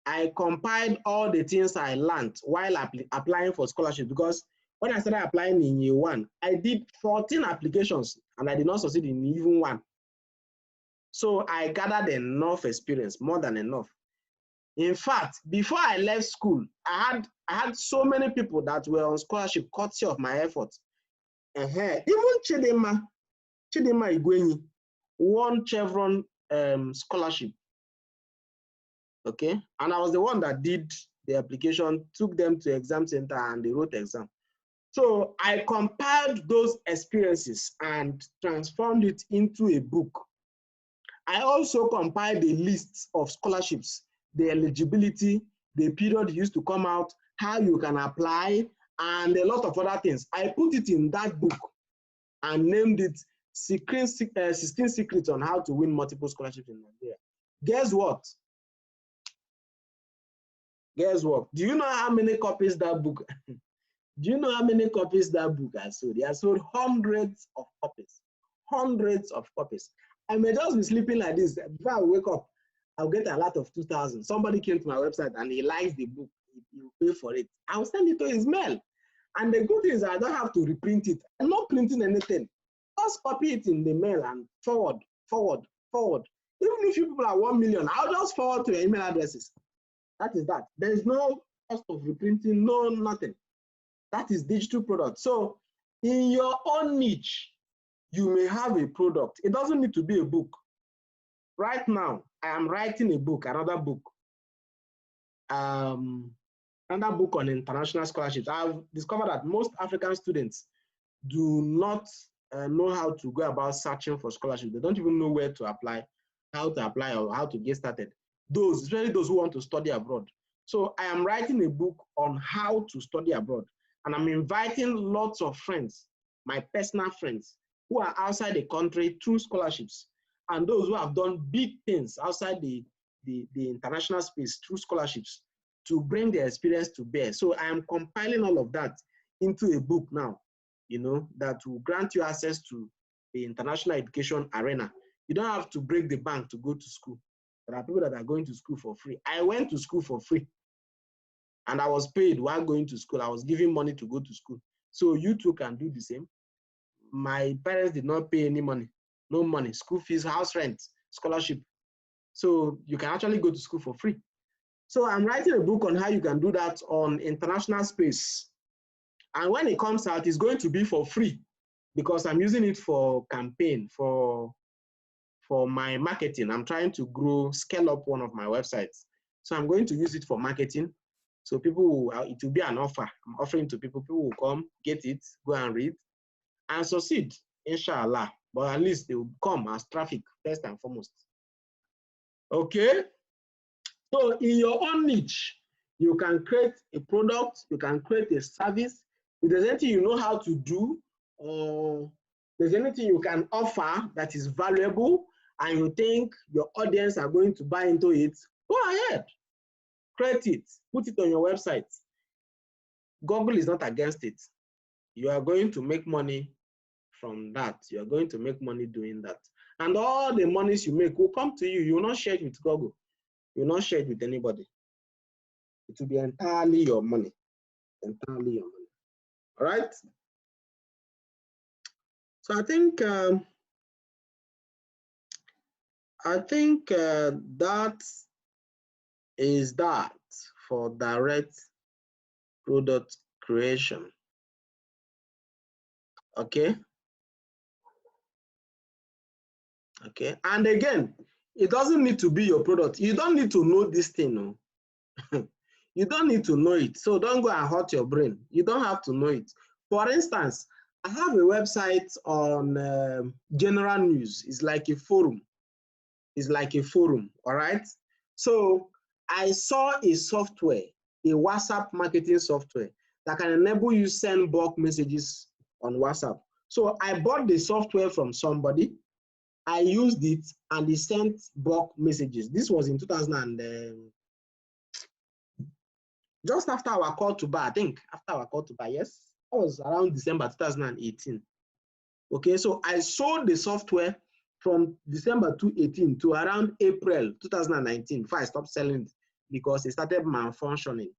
I compiled all the things I learned while applying for scholarships, because when I started applying in year 1, I did 14 applications and I did not succeed in even one. So I gathered enough experience, more than enough. In fact, before I left school, I had so many people that were on scholarship courtesy of my efforts. Even Chidema Igwenyi won Chevron scholarship. Okay, and I was the one that did the application, took them to exam center, and they wrote the exam. So I compiled those experiences and transformed it into a book. I also compiled the lists of scholarships, the eligibility, the period used to come out, how you can apply, and a lot of other things. I put it in that book and named it 16 Secrets on How to Win Multiple Scholarships in Nigeria. Guess what? Guess what? Do you know how many copies that book? Do you know how many copies that book has sold? It has sold hundreds of copies. Hundreds of copies. I may just be sleeping like this. Before I wake up, I'll get a lot of 2,000. Somebody came to my website and he likes the book. He will pay for it. I'll send it to his mail. And the good thing is I don't have to reprint it. I'm not printing anything. Just copy it in the mail and forward, forward, forward. Even if you people are 1 million, I'll just forward to your email addresses. That is that. There is no cost of reprinting, no nothing. That is digital product. So in your own niche, you may have a product. It doesn't need to be a book. Right now, I am writing a book, another book on international scholarships. I've discovered that most African students do not know how to go about searching for scholarships. They don't even know where to apply, how to apply, or how to get started. Those, especially those who want to study abroad. So I am writing a book on how to study abroad. And I'm inviting lots of friends, my personal friends, who are outside the country through scholarships, and those who have done big things outside the international space through scholarships to bring their experience to bear. So I am compiling all of that into a book now, you know, that will grant you access to the international education arena. You don't have to break the bank to go to school. There are people that are going to school for free. I went to school for free. And I was paid while going to school. I was giving money to go to school. So you too can do the same. My parents did not pay any money, no money, school fees, house rent, scholarship. So you can actually go to school for free. So I'm writing a book on how you can do that on international space. And when it comes out, it's going to be for free because I'm using it for campaign, for my marketing. I'm trying to scale up one of my websites. So I'm going to use it for marketing. So people will, it will be an offer. I'm offering to people. People will come, get it, go and read, and succeed, inshallah. But at least they will come as traffic, first and foremost. Okay? So in your own niche, you can create a product, you can create a service. If there's anything you know how to do, or there's anything you can offer that is valuable, and you think your audience are going to buy into it, go ahead. Create it, put it on your website. Google is not against it. You are going to make money from that. You are going to make money doing that. And all the monies you make will come to you. You will not share it with Google. You will not share it with anybody. It will be entirely your money. Entirely your money. All right? So I think that is that for direct product creation. Okay. Okay. And again, it doesn't need to be your product. You don't need to know this thing. No? You don't need to know it. So don't go and hurt your brain. You don't have to know it. For instance, I have a website on general news. It's like a forum. It's like a forum. All right. So I saw a software, a WhatsApp marketing software that can enable you send bulk messages on WhatsApp. So I bought the software from somebody. I used it and he sent bulk messages. This was in 2000 and just after our call to buy, I think after our call to buy, yes, that was around December 2018. Okay, so I sold the software from December 2018 to around April 2019 before I stopped selling it because it started malfunctioning.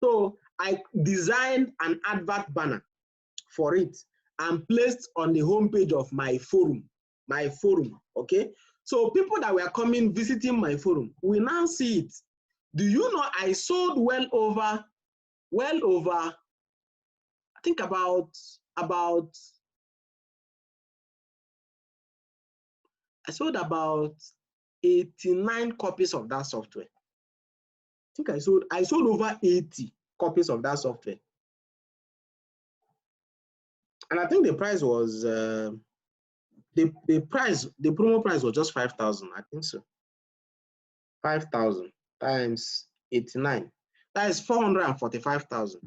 So I designed an advert banner for it and placed on the homepage of my forum, okay? So people that were coming, visiting my forum, will now see it. Do you know I sold well over, I think about I sold about 89 copies of that software. I think I sold over 80 copies of that software. And I think the price was, the promo price was just 5,000, I think so. 5,000 times 89, that is 445,000.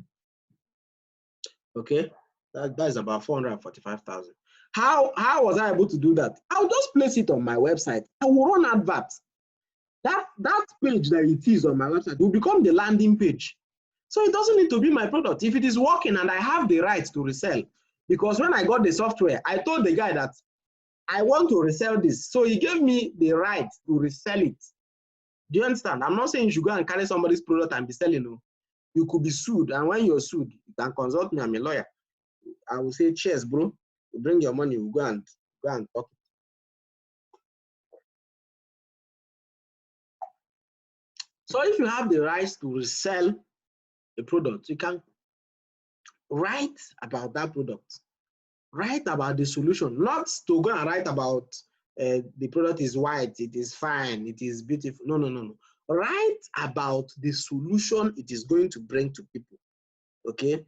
Okay, that is about 445,000. How was I able to do that? I'll just place it on my website. I will run adverts. That page that it is on my website will become the landing page. So it doesn't need to be my product. If it is working and I have the right to resell, because when I got the software, I told the guy that I want to resell this. So he gave me the right to resell it. Do you understand? I'm not saying you should go and carry somebody's product and be selling. No. You could be sued. And when you're sued, you can consult me. I'm a lawyer. I will say, cheers, bro. You bring your money, we'll go and talk. So if you have the rights to resell a product, you can write about that product. Write about the solution, not to go and write about the product is white, it is fine, it is beautiful. No, no, no, no. Write about the solution it is going to bring to people. Okay?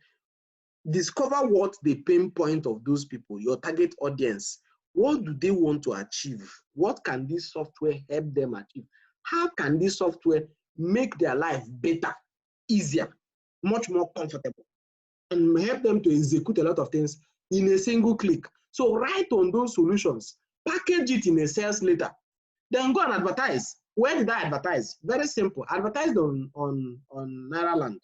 Discover what the pain point of those people, your target audience. What do they want to achieve? What can this software help them achieve? How can this software make their life better, easier, much more comfortable, and help them to execute a lot of things in a single click? So write on those solutions, package it in a sales letter, then go and advertise. Where did I advertise? Very simple. Advertise on Nairaland.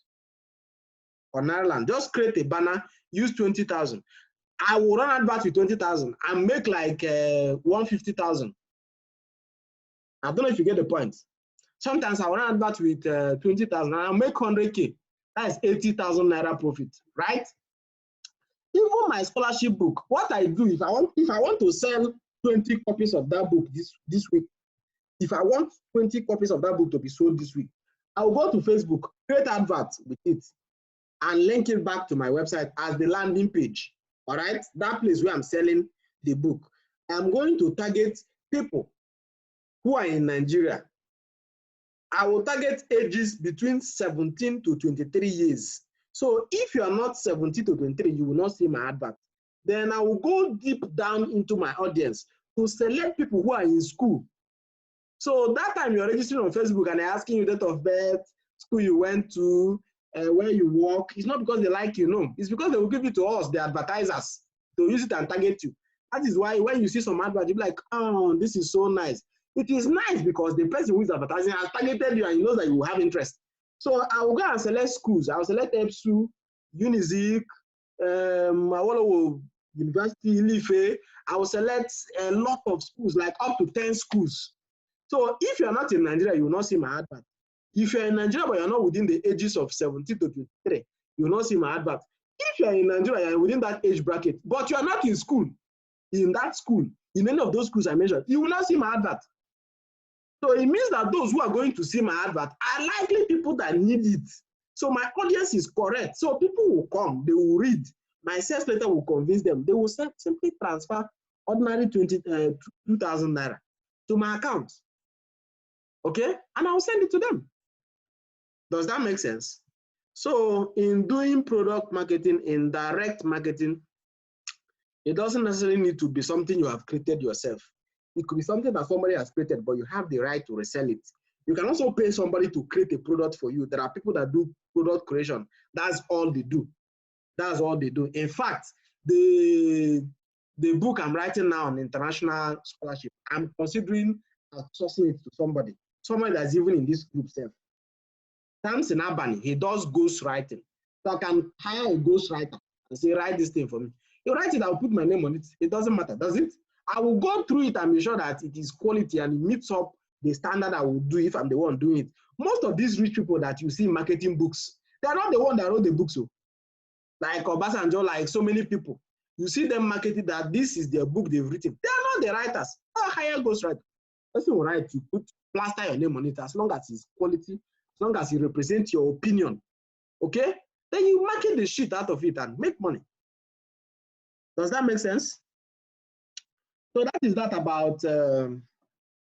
On Nairaland, just create a banner, use 20,000. I will run advert with 20,000 and make like 150,000. I don't know if you get the point. Sometimes I will run advert with 20,000 and I'll make 100K. That's 80,000 naira profit, right? Even my scholarship book, what I do, if I want to sell 20 copies of that book this week, if I want 20 copies of that book to be sold this week, I'll go to Facebook, create adverts with it, and link it back to my website as the landing page. All right, that place where I'm selling the book. I'm going to target people who are in Nigeria. I will target ages between 17 to 23 years. So if you are not 17 to 23, you will not see my advert. Then I will go deep down into my audience to select people who are in school. So that time you're registering on Facebook and they're asking you date of birth, school you went to, where you work. It's not because they like you, no. It's because they will give it to us, the advertisers, to use it and target you. That is why when you see some advert, you'll be like, oh, this is so nice. It is nice because the person who is advertising has targeted you and he knows that you will have interest. So I will go and select schools. I will select EBSU, Unizik, Awolowo University, Ilife. I will select a lot of schools, like up to 10 schools. So if you're not in Nigeria, you will not see my advert. If you're in Nigeria, but you're not within the ages of 17 to 23, you will not see my advert. If you're in Nigeria, you're within that age bracket, but you're not in school, in that school, in any of those schools I mentioned, you will not see my advert. So it means that those who are going to see my advert are likely people that need it. So my audience is correct. So people will come, they will read. My sales letter will convince them. They will simply transfer ordinary 2,000 naira to my account. Okay? And I will send it to them. Does that make sense? So in doing product marketing, in direct marketing, it doesn't necessarily need to be something you have created yourself. It could be something that somebody has created, but you have the right to resell it. You can also pay somebody to create a product for you. There are people that do product creation. That's all they do. That's all they do. In fact, the book I'm writing now on international scholarship, I'm considering outsourcing it to somebody that's even in this group self. Samson Abani, he does ghostwriting. So I can hire a ghostwriter and say, write this thing for me. You write it, I'll put my name on it. It doesn't matter, does it? I will go through it and be sure that it is quality and it meets up the standard I will do if I'm the one doing it. Most of these rich people that you see in marketing books, they are not the one that wrote the books. So. Like Obasanjo, like so many people. You see them marketing that this is their book they've written. They are not the writers. Hire ghostwriter. Person will write, you put plaster your name on it as long as it's quality, as long as it represents your opinion. Okay? Then you market the shit out of it and make money. Does that make sense? So that is that about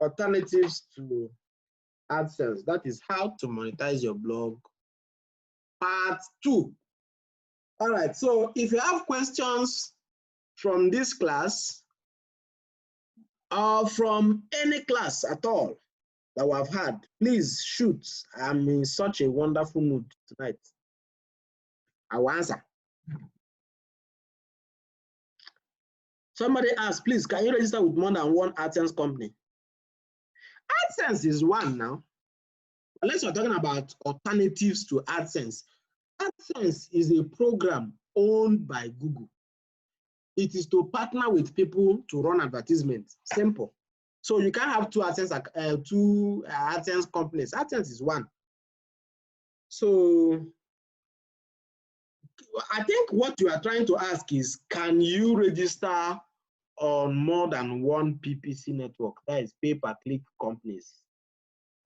alternatives to AdSense. That is how to monetize your blog. Part 2. All right. So if you have questions from this class or from any class at all that we have had, please shoot. I'm in such a wonderful mood tonight. I will answer. Somebody asked, please, can you register with more than one AdSense company? AdSense is one now. Unless we're talking about alternatives to AdSense. AdSense is a program owned by Google. It is to partner with people to run advertisements. Simple. So you can't have two AdSense companies. AdSense is one. So I think what you are trying to ask is, can you register on more than one PPC network? That is pay-per-click companies.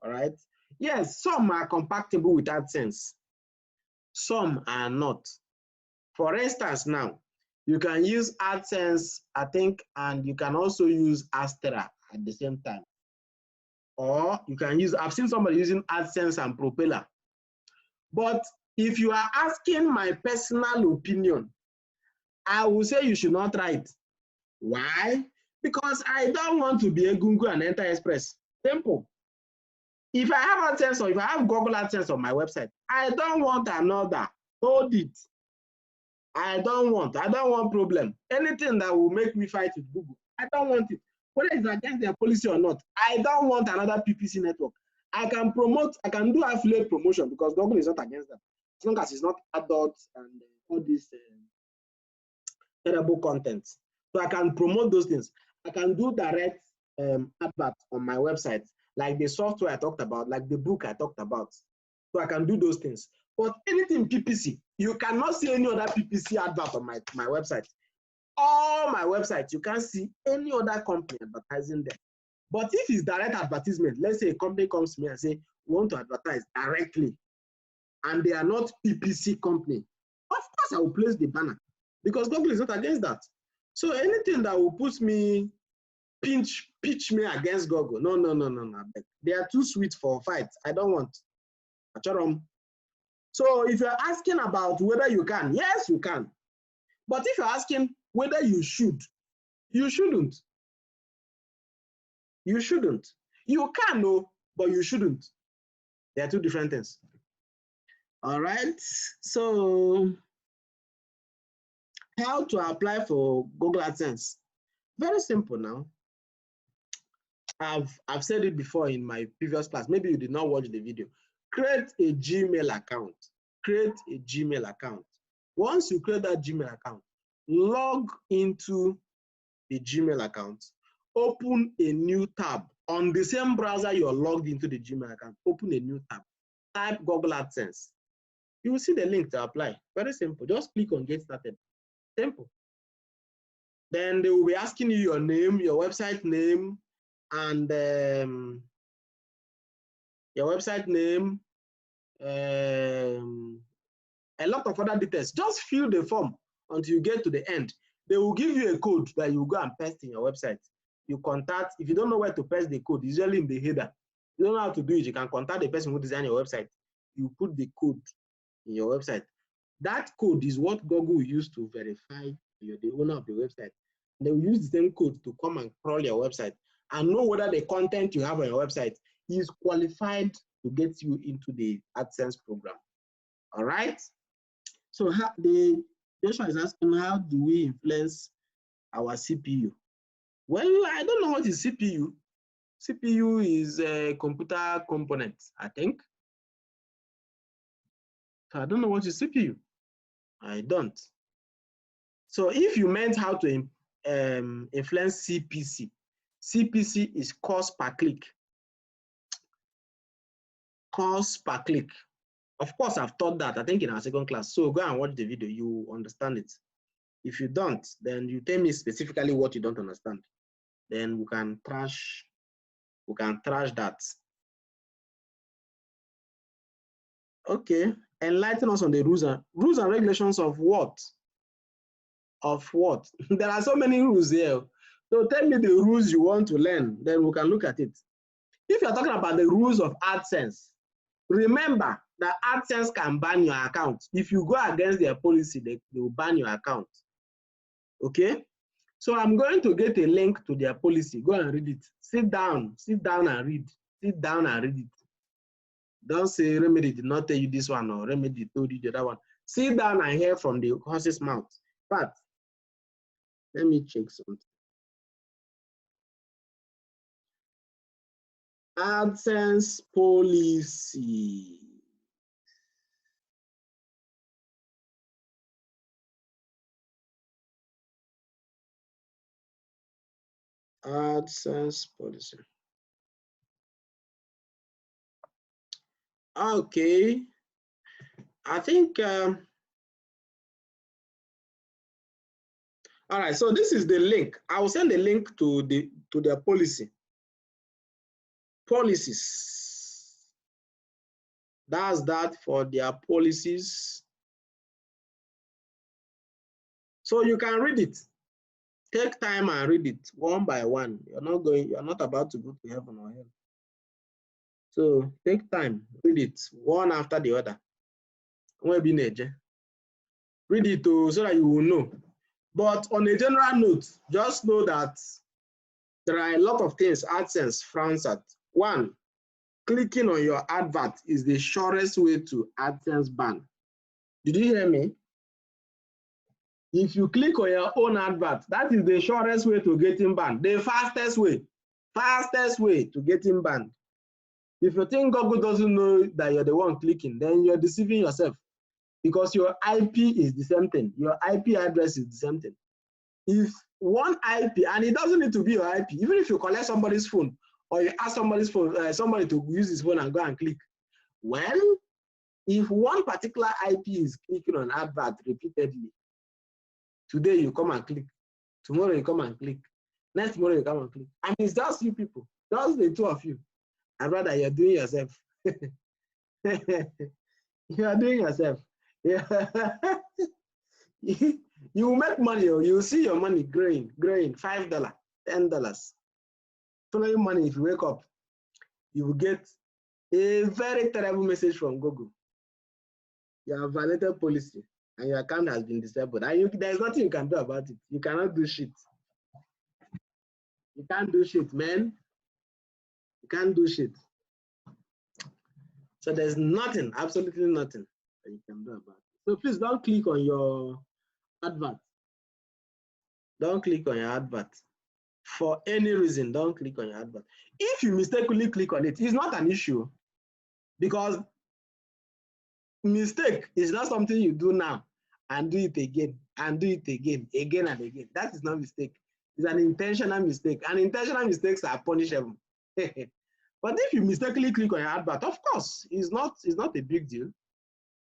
All right. Yes, some are compatible with AdSense. Some are not. For instance, now, you can use AdSense, I think, and you can also use Astra at the same time. Or you can use, I've seen somebody using AdSense and Propeller. But if you are asking my personal opinion, I will say you should not try it. Why? Because I don't want to be a Google and Enter Express. Simple. If I have AdSense or if I have Google AdSense on my website, I don't want another. Hold it. I don't want problem. Anything that will make me fight with Google, I don't want it. Whether it's against their policy or not, I don't want another PPC network. I can promote, I can do affiliate promotion because Google is not against that. As long as it's not adults and all this terrible content. So I can promote those things. I can do direct advert on my website, like the software I talked about, like the book I talked about. So I can do those things. But anything PPC, you cannot see any other PPC advert on my website. All my websites, you can't see any other company advertising there. But if it's direct advertisement, let's say a company comes to me and say, we want to advertise directly, and they are not PPC company, of course I will place the banner because Google is not against that. So anything that will put me, pitch me against Google, no. They are too sweet for a fight. I don't want. So if you're asking about whether you can, yes, you can. But if you're asking whether you should, you shouldn't. You shouldn't. You can, no, but you shouldn't. They are two different things. All right. So how to apply for Google AdSense? Very simple now. I've said it before in my previous class. Maybe you did not watch the video. Create a Gmail account. Create a Gmail account. Once you create that Gmail account, log into the Gmail account. Open a new tab on the same browser you're logged into the Gmail account. Open a new tab. Type Google AdSense. You will see the link to apply. Very simple. Just click on Get Started. Simple. Then they will be asking you your name, your website name, and your website name, a lot of other details. Just fill the form until you get to the end. They will give you a code that you go and paste in your website. You contact, if you don't know where to paste the code, usually in the header. You don't know how to do it, you can contact the person who designed your website. You put the code in your website. That code is what Google will use to verify you're the owner of the website. They will use the same code to come and crawl your website and know whether the content you have on your website is qualified to get you into the AdSense program. All right. So the question is asking, how do we influence our CPU? Well, I don't know what is CPU. CPU is a computer component, I think. So I don't know what is CPU. I don't. So if you meant how to influence CPC, CPC is cost per click. Cost per click. Of course, I've taught that, I think, in our second class. So go and watch the video, you understand it. If you don't, then you tell me specifically what you don't understand. Then we can trash that. Okay, enlighten us on the rules and regulations of what? Of what? There are so many rules here. So tell me the rules you want to learn, then we can look at it. If you're talking about the rules of AdSense, remember that AdSense can ban your account. If you go against their policy, they will ban your account. Okay? So I'm going to get a link to their policy. Go and read it. Sit down and read. Sit down and read it. Don't say Remedy did not tell you this one or Remedy told you the other one. Sit down and hear from the horse's mouth. But Let me check something. AdSense policy. AdSense policy. Okay. I think, all right, so this is the link. I will send the link to their policies. That's that for their policies. So you can read it. Take time and read it one by one. You're not about to go to heaven or hell. So take time, read it one after the other. Read it so that you will know. But on a general note, just know that there are a lot of things AdSense frowns at. One, clicking on your advert is the surest way to AdSense ban. Did you hear me? If you click on your own advert, that is the surest way to getting banned. The fastest way to getting banned. If you think Google doesn't know that you're the one clicking, then you're deceiving yourself, because your IP is the same thing. Your IP address is the same thing. If one IP, and it doesn't need to be your IP, even if you collect somebody's phone or you ask somebody's phone, somebody to use his phone and go and click. Well, if one particular IP is clicking on advert repeatedly, today you come and click, tomorrow you come and click, next tomorrow you come and click. And it's just you people, just the two of you. I'd rather you're doing yourself. You are doing yourself. Yeah. You will make money, or you will see your money growing, $5, $10. Following money, if you wake up, you will get a very terrible message from Google. You have violated policy and your account has been disabled. And there's nothing you can do about it. You cannot do shit. You can't do shit, man. You can't do shit. So there's nothing, absolutely nothing that you can do about it. So please don't click on your advert. Don't click on your advert. For any reason, don't click on your advert. If you mistakenly click on it, it's not an issue, because mistake is not something you do now and do it again and do it again and again. That is not mistake. It's an intentional mistake, and intentional mistakes are punishable. But if you mistakenly click on your advert, of course, it's not a big deal,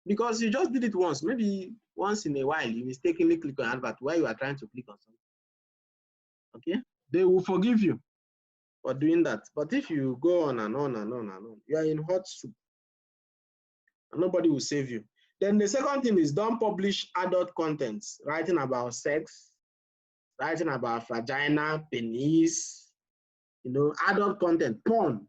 because you just did it once. Maybe once in a while, you mistakenly click on advert while you are trying to click on something. Okay, they will forgive you for doing that. But if you go on and on and on and on, you are in hot soup, and nobody will save you. Then the second thing is, don't publish adult contents, writing about sex, writing about vagina, penis, adult content, porn,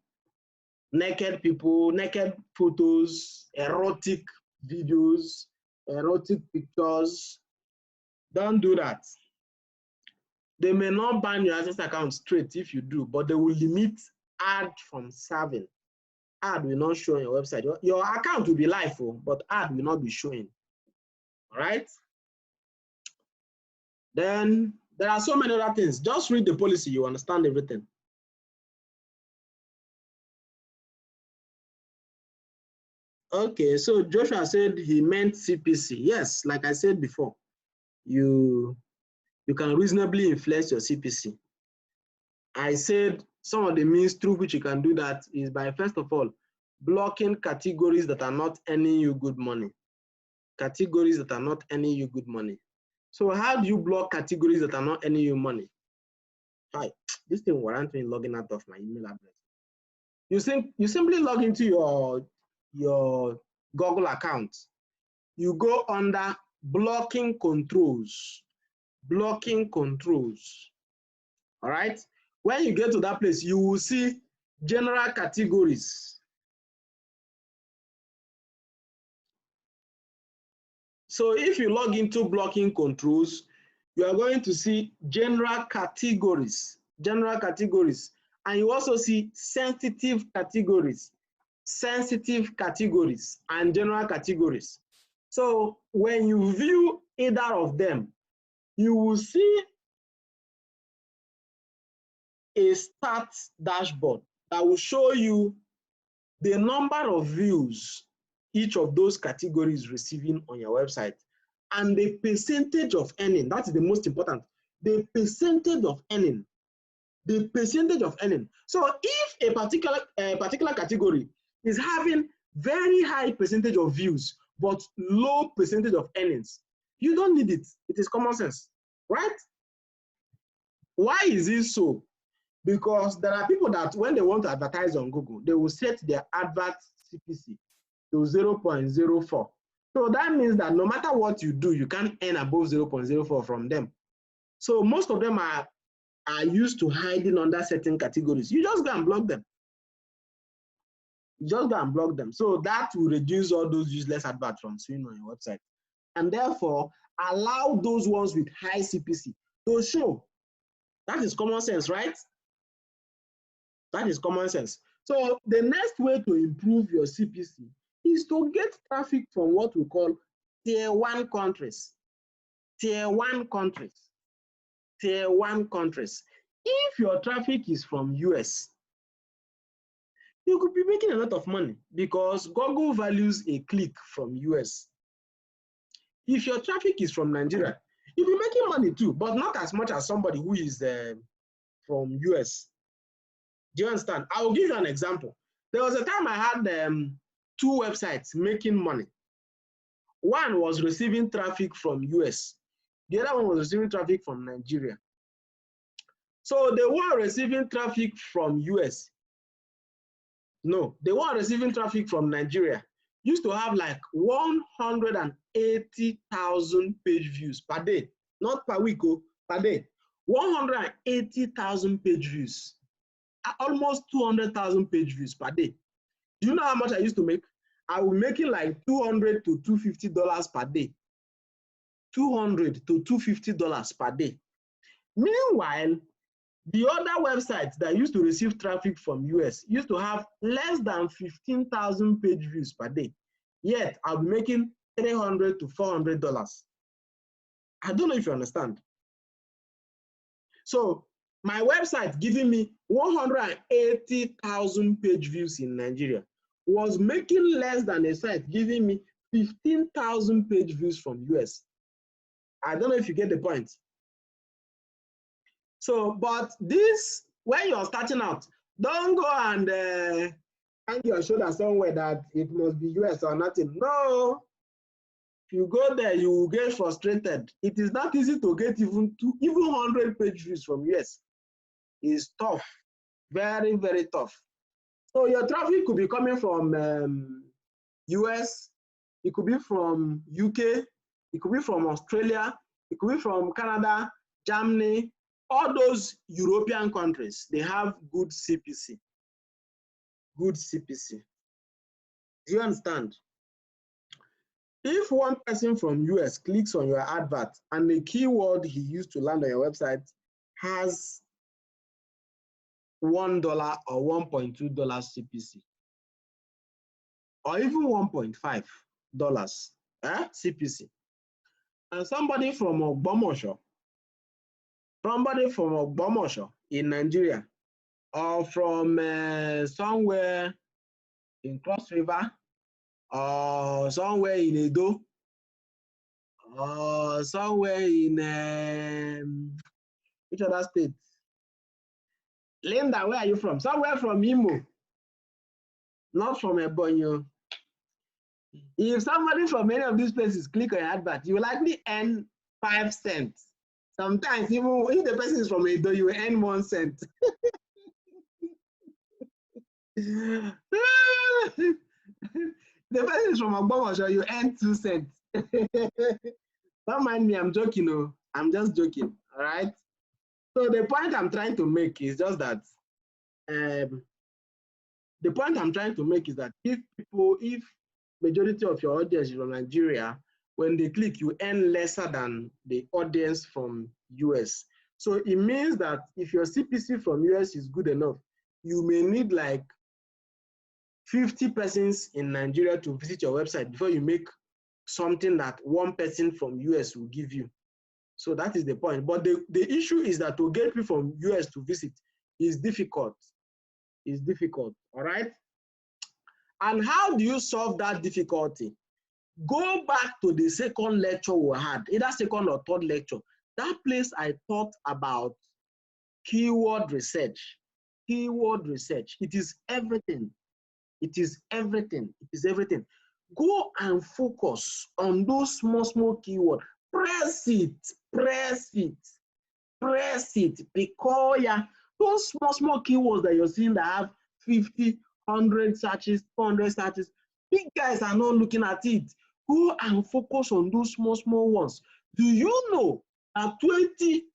naked people, naked photos, erotic videos, erotic pictures. Don't do that. They may not ban your AdSense account straight if you do, but they will limit ad from serving. Ad will not show on your website. Your account will be live, but ad will not be showing. All right? Then there are so many other things. Just read the policy, you understand everything. Okay, so Joshua said he meant CPC. Yes, like I said before, you can reasonably influence your CPC. I said some of the means through which you can do that is by, first of all, blocking categories that are not earning you good money. Categories that are not earning you good money. So how do you block categories that are not earning you money? Hi, this thing warrants me logging out of my email address. You simply log into your Google account. You go under blocking controls. Blocking controls. All right. When you get to that place, you will see general categories. So if you log into blocking controls, you are going to see general categories, and you also see sensitive categories, and general categories. So when you view either of them, you will see a stats dashboard that will show you the number of views each of those categories receiving on your website and the percentage of earning. That is the most important. The percentage of earning. The percentage of earning. So if a particular category is having very high percentage of views but low percentage of earnings, you don't need it. It is common sense, right? Why is this so? Because there are people that when they want to advertise on Google, they will set their advert CPC to 0.04. So that means that no matter what you do, you can't earn above 0.04 from them. So most of them are used to hiding under certain categories. You just go and block them. You just go and block them. So that will reduce all those useless adverts from showing on your website. And therefore, allow those ones with high CPC to show. That is common sense, right? That is common sense. So the next way to improve your CPC is to get traffic from what we call tier 1 countries. Tier 1 countries. Tier 1 countries. If your traffic is from US, you could be making a lot of money because Google values a click from US. If your traffic is from Nigeria, you'll be making money too, but not as much as somebody who is from US. Do you understand? I will give you an example. There was a time I had 2 websites making money. One was receiving traffic from US. The other one was receiving traffic from Nigeria. So the one receiving traffic from US, no, the one receiving traffic from Nigeria used to have like 180,000 page views per day, not per week, per day. 180,000 page views, almost 200,000 page views per day. Do you know how much I used to make? I was making like $200 to $250 per day. $200 to $250 per day. Meanwhile, the other websites that used to receive traffic from US used to have less than 15,000 page views per day. Yet, I'll be making $300 to $400. I don't know if you understand. So, my website giving me 180,000 page views in Nigeria was making less than a site giving me 15,000 page views from US. I don't know if you get the point. So, but this, when you're starting out, don't go and hang your shoulder somewhere that it must be US or nothing. No. If you go there, you will get frustrated. It is not easy to get even 100 page views from US. It's tough. Very, very tough. So your traffic could be coming from US, it could be from UK, it could be from Australia, it could be from Canada, Germany, all those European countries. They have good CPC. Good CPC. Do you understand? If one person from US clicks on your advert and the keyword he used to land on your website has $1 or $1.2 CPC, or even $1.5 CPC, and somebody from Ogbomoso in Nigeria, or from somewhere in Cross River, or somewhere in Edo, or somewhere in which other state? Linda, where are you from? Somewhere from Imo, not from Ebonyi. If somebody from any of these places click on your advert, you will likely earn 5 cents. Sometimes, even if the person is from Edo, you will earn 1 cent. The person is from Ogbomoso, you earn 2 cents. Don't mind me, I'm joking. No, I'm just joking. All right. So the point I'm trying to make is just that if majority of your audience is from Nigeria, when they click, you earn lesser than the audience from US. So it means that if your CPC from US is good enough, you may need like 50 persons in Nigeria to visit your website before you make something that one person from US will give you. So that is the point. But the issue is that to get people from US to visit, It's difficult. It's difficult. All right. And how do you solve that difficulty? Go back to the second lecture we had, either second or third lecture. That place I talked about keyword research. Keyword research. It is everything. It is everything. It is everything. Go and focus on those small keywords. Press it. Press it. Press it. Because those small keywords that you're seeing that have 50, 100 searches, 200 searches, big guys are not looking at it. Go and focus on those small ones. Do you know that 20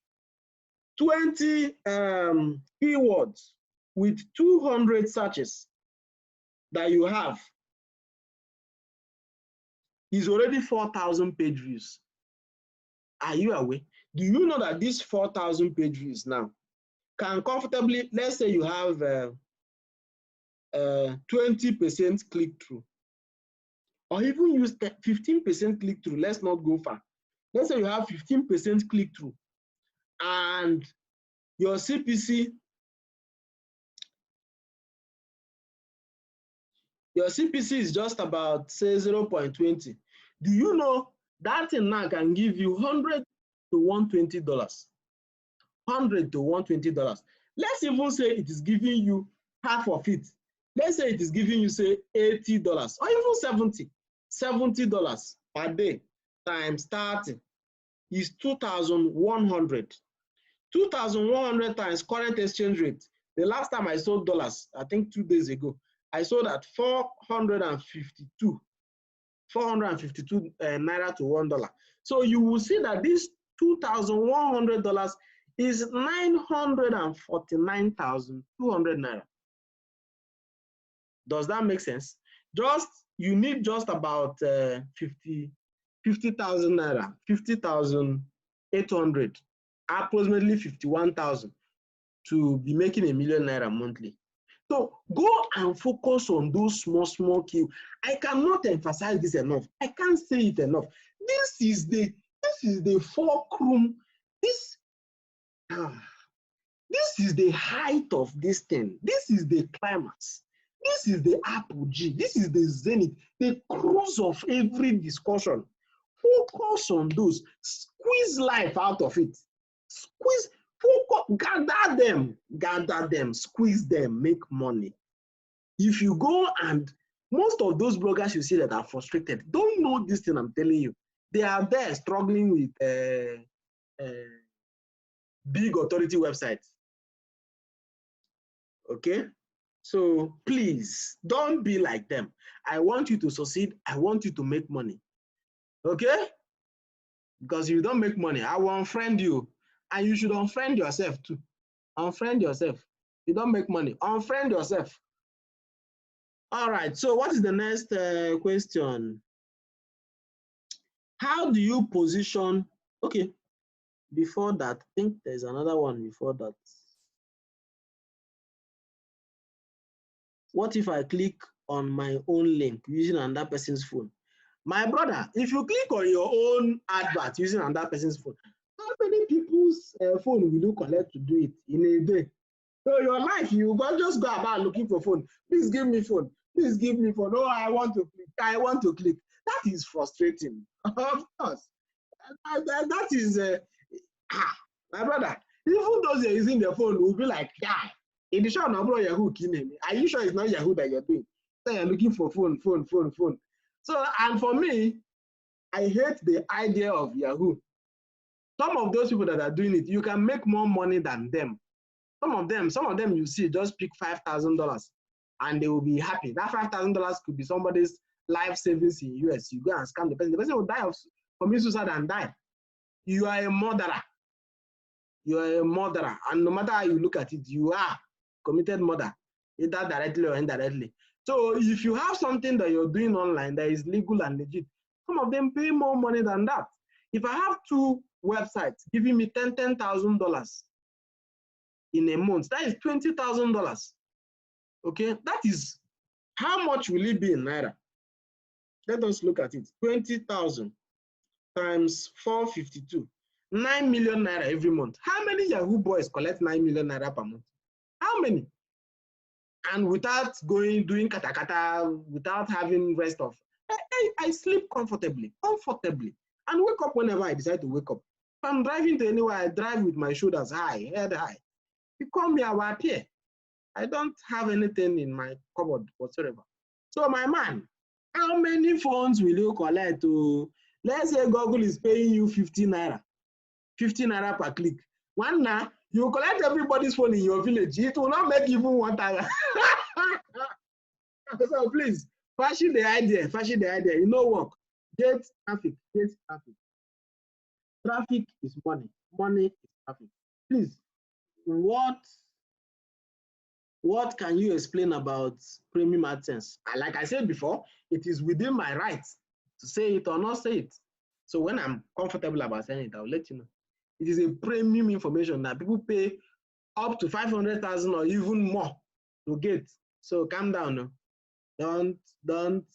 keywords with 200 searches that you have is already 4,000 page views? Are you aware? Do you know that these 4,000 page views now can comfortably, let's say you have 20% click-through, or even use 15% click-through. Let's not go far. Let's say you have 15% click-through and your CPC is just about, say, 0.20. Do you know that thing now can give you $100 to $120? $100 to $120. Let's even say it is giving you half of it. Let's say it is giving you, say, $80 or even $70 per day times 30 is 2,100. 2,100 times current exchange rate. The last time I sold dollars, I think 2 days ago, I sold at 452 naira to $1. So you will see that this $2,100 is 949,200 naira. Does that make sense? You need just about 50,000 naira, 50,800, approximately 51,000 to be making $1 million naira monthly. So go and focus on those small key. I cannot emphasize this enough. I can't say it enough. This is the fulcrum. This is the height of this thing. This is the climax. This is the apogee. This is the zenith, the cruise of every discussion. Focus on those. Squeeze life out of it. Squeeze. Focus, gather them, squeeze them, make money. If you go and most of those bloggers you see that are frustrated don't know this thing I'm telling you. They are there struggling with big authority websites. Okay? So please don't be like them. I want you to succeed. I want you to make money. Okay? Because if you don't make money, I will unfriend you. And you should unfriend yourself too. Unfriend yourself. You don't make money. Unfriend yourself. All right. So what is the next question? How do you position? Okay. Before that, I think there's another one before that. What if I click on my own link using another person's phone? My brother, if you click on your own advert using another person's phone, how many people's phone will you collect to do it in a day? So your life, you just go about looking for phone. Please give me phone. Please give me phone. Oh, I want to click. I want to click. That is frustrating. Of course. That is, my brother, even those who are using their phone will be like, yeah, in the shop, no, bro, Yahoo, are you sure it's not Yahoo that you're doing? So you're looking for phone. So, and for me, I hate the idea of Yahoo. Some of those people that are doing it, you can make more money than them. Some of them you see just pick $5,000 and they will be happy. That $5,000 could be somebody's life savings in US. You go and scam the person. The person will die of commit suicide and die. You are a murderer. You are a murderer. And no matter how you look at it, you are committed murder, either directly or indirectly. So if you have something that you're doing online that is legal and legit, some of them pay more money than that. If I have 2 websites giving me $10,000 in a month, that is $20,000. Okay, that is, how much will it be in naira? Let us look at it. 20,000 times 452, 9 million naira every month. How many Yahoo boys collect 9 million naira per month? How many? And without doing kata, without having rest of, I sleep comfortably, and wake up whenever I decide to wake up. If I'm driving to anywhere, I drive with my shoulders high, head high. You call me, I will appear. I don't have anything in my cupboard whatsoever. So my man, how many phones will you collect to, let's say Google is paying you 50 naira per click. One now, you collect everybody's phone in your village, it will not make even 1 naira. So please, fashion the idea, you know work. Get traffic. Traffic is money, money is traffic. Please, what can you explain about premium AdSense? Like I said before, it is within my rights to say it or not say it. So when I'm comfortable about saying it, I'll let you know. It is a premium information that people pay up to 500,000 or even more to get. So calm down. No? Don't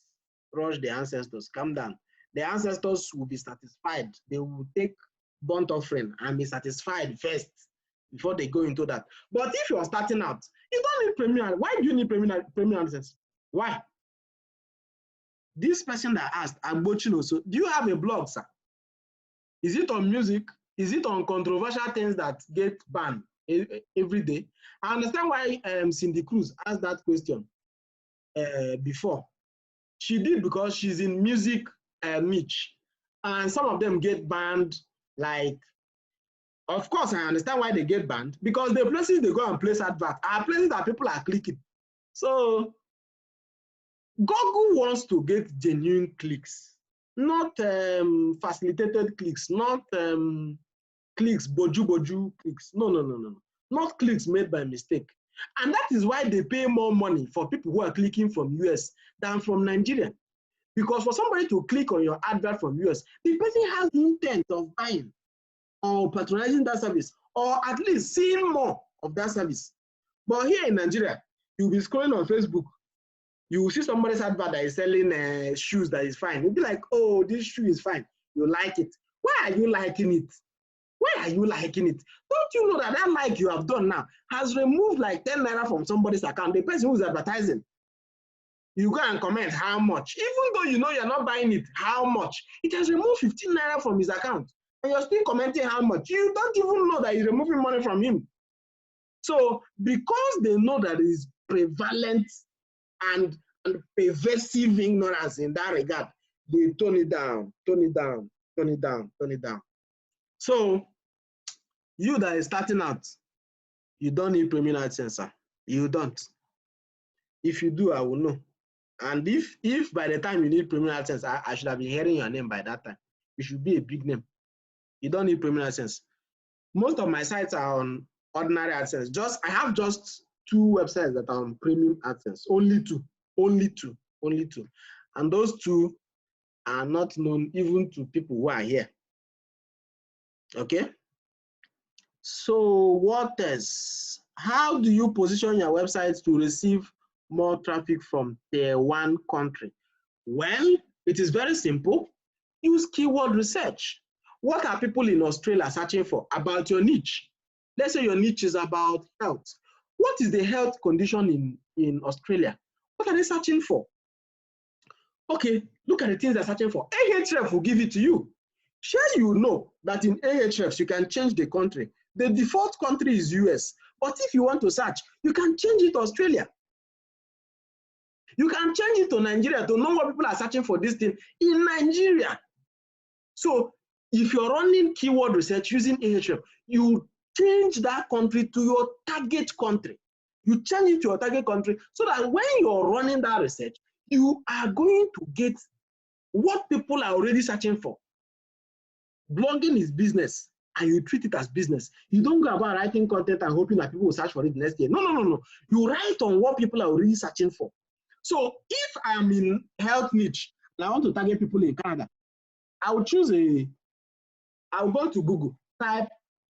rush the ancestors. Calm down. The ancestors will be satisfied. They will take burnt offering and be satisfied first before they go into that. But if you are starting out, you don't need premium. Why do you need premium AdSense? Why? This person that asked, Agbochino, so do you have a blog, sir? Is it on music? Is it on controversial things that get banned every day? I understand why Cindy Cruz asked that question before. She did because she's in music niche, and some of them get banned. Like, of course, I understand why they get banned, because the places they go and place advert are places that people are clicking. So Google wants to get genuine clicks, not facilitated clicks, not clicks, boju clicks. No. Not clicks made by mistake. And that is why they pay more money for people who are clicking from US than from Nigeria. Because for somebody to click on your advert from US, the person has the intent of buying or patronizing that service, or at least seeing more of that service. But here in Nigeria, you'll be scrolling on Facebook, you will see somebody's advert that is selling shoes that is fine. You'll be like, oh, this shoe is fine. You like it. Why are you liking it? Why are you liking it? Don't you know that that like you have done now has removed like 10 naira from somebody's account, the person who's advertising? You go and comment how much. Even though you know you're not buying it, how much? It has removed 15 naira from his account. And you're still commenting how much. You don't even know that you're removing money from him. So because they know that it is prevalent and pervasive ignorance in that regard, they tone it down. So you that is starting out, you don't need premium AdSense. You don't. If you do, I will know. And if by the time you need premium AdSense, I should have been hearing your name by that time. You should be a big name. You don't need premium AdSense. Most of my sites are on ordinary AdSense. I have just 2 websites that are on premium AdSense. Only two. And those 2 are not known even to people who are here. Okay? So what else? How do you position your website to receive more traffic from tier 1 country? Well, it is very simple. Use keyword research. What are people in Australia searching for about your niche? Let's say your niche is about health. What is the health condition in Australia? What are they searching for? Okay, look at the things they're searching for. Ahrefs will give it to you. Sure, you know that in Ahrefs you can change the country. The default country is US, but if you want to search, you can change it to Australia. You can change it to Nigeria to know what people are searching for this thing in Nigeria. So if you're running keyword research using Ahrefs, you change that country to your target country. You change it to your target country so that when you're running that research, you are going to get what people are already searching for. Blogging is business, and you treat it as business. You don't go about writing content and hoping that people will search for it next year. No. You write on what people are already searching for. So if I'm in health niche and I want to target people in Canada, I'll go to Google, type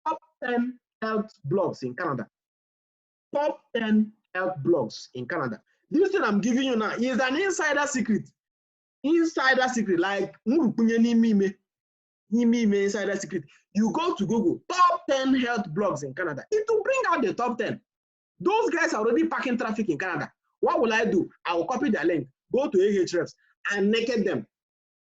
top 10 health blogs in Canada. Top 10 health blogs in Canada. This thing I'm giving you now is an insider secret. Insider secret, like insider secret. You go to Google, top 10 health blogs in Canada. It will bring out the top 10. Those guys are already packing traffic in Canada. What will I do? I will copy their link, go to Ahrefs and naked them.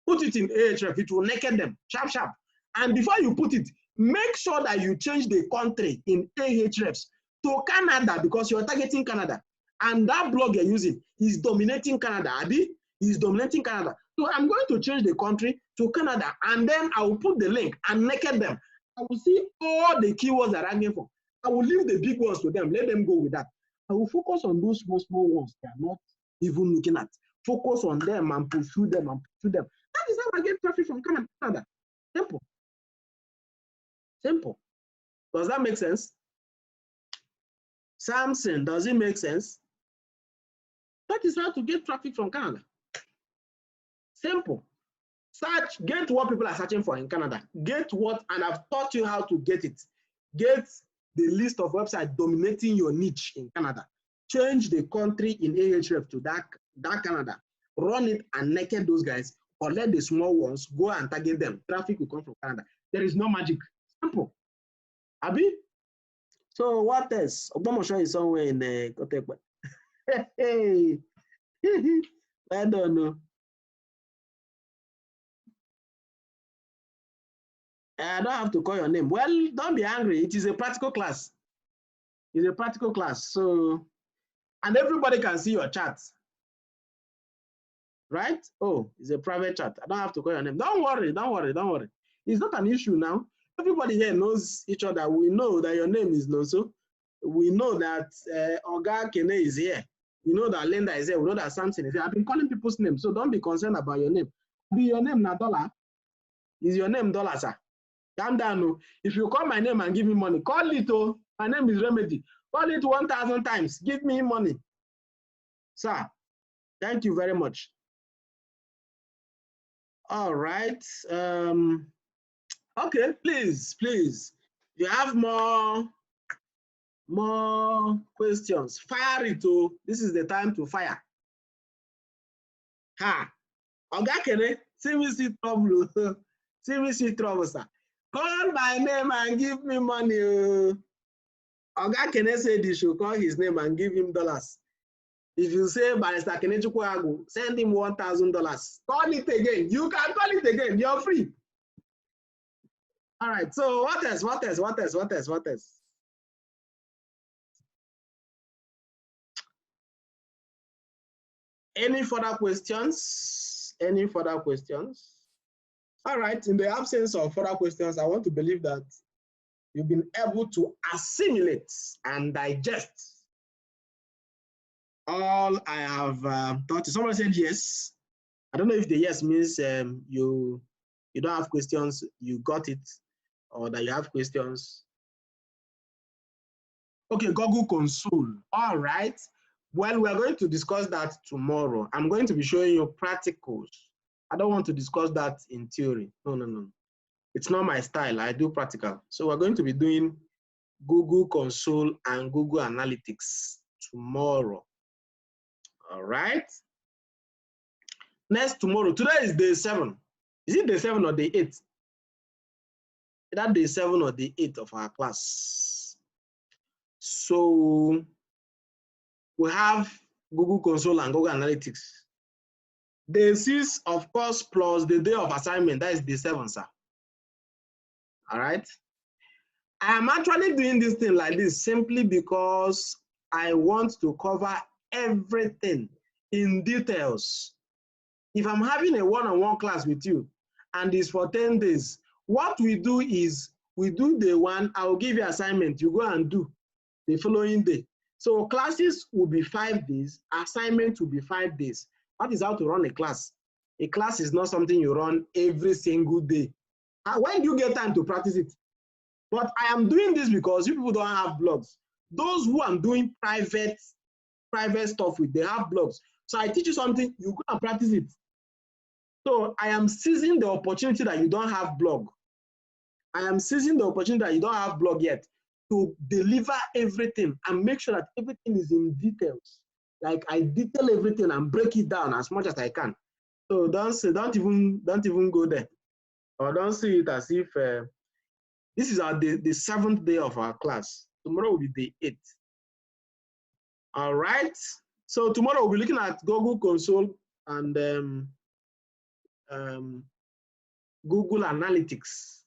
Put it in Ahrefs, it will naked them, sharp, sharp. And before you put it, make sure that you change the country in Ahrefs to Canada because you're targeting Canada. And that blog you're using is dominating Canada, Abi. Is dominating Canada. So I'm going to change the country to Canada and then I will put the link and naked them. I will see all the keywords they're ranking for. I will leave the big ones to them, let them go with that. I will focus on those small ones they are not even looking at. Focus on them and pursue them and pursue them. That is how I get traffic from Canada. Simple. Simple. Does that make sense? Samson, does it make sense? That is how to get traffic from Canada. Simple. Search, get what people are searching for in Canada. Get what, and I've taught you how to get it. Get the list of websites dominating your niche in Canada. Change the country in Ahrefs to that Canada. Run it and naked those guys, or let the small ones go and target them. Traffic will come from Canada. There is no magic. Simple. Abi? So what else? Ogbomosho is somewhere in the Kotekwe. Hey. I don't know. I don't have to call your name. Well, don't be angry. It is a practical class. It's a practical class. So, and everybody can see your chat. Right? Oh, it's a private chat. I don't have to call your name. Don't worry, don't worry, don't worry. It's not an issue now. Everybody here knows each other. We know that your name is Noso. We know that Oga Kene is here. We know that Linda is here. We know that Samson is here. I've been calling people's names, so don't be concerned about your name. Be your name na dollar. Is your name dollar, sir? Calm down. If you call my name and give me money, call it. Oh, my name is Remedy. Call it 1,000 times. Give me money. Sir, thank you very much. All right. Okay, please. You have more questions. Fire it. Oh, this is the time to fire. Ha. Oga Kene, see me see trouble. See me see trouble, sir. Call my name and give me money. Oga Kene said you should call his name and give him dollars. If you say Barrister Kene Chukwagu, send him $1,000. Call it again. You can call it again. You're free. All right. So what else? Any further questions? All right. In the absence of further questions, I want to believe that you've been able to assimilate and digest all I have taught you. Someone said yes. I don't know if the yes means you don't have questions, you got it, or that you have questions. Okay, Google Console. All right. Well, we are going to discuss that tomorrow. I'm going to be showing you practicals. I don't want to discuss that in theory. No. It's not my style. I do practical. So we're going to be doing Google Console and Google Analytics tomorrow. All right. Next tomorrow. Today is day 7. Is it day 7 or day 8? That day 7 or day 8 of our class. So we have Google Console and Google Analytics. Day 6, of course, plus the day of assignment. That is day 7, sir. All right. I am actually doing this thing like this simply because I want to cover everything in details. If I'm having a one-on-one class with you and it's for 10 days, what we do is we do day 1, I will give you assignment, you go and do the following day. So classes will be 5 days, assignment will be 5 days. That is how to run a class. A class is not something you run every single day. When do you get time to practice it? But I am doing this because you people don't have blogs. Those who I'm doing private stuff with, they have blogs. So I teach you something, you go and practice it. So I am seizing the opportunity that you don't have blog. I am seizing the opportunity that you don't have blog yet to deliver everything and make sure that everything is in details. Like I detail everything and break it down as much as I can. So don't even go there, or don't see it as if this is the 7th day of our class. Tomorrow will be day 8. All right. So tomorrow we'll be looking at Google Console and Google Analytics.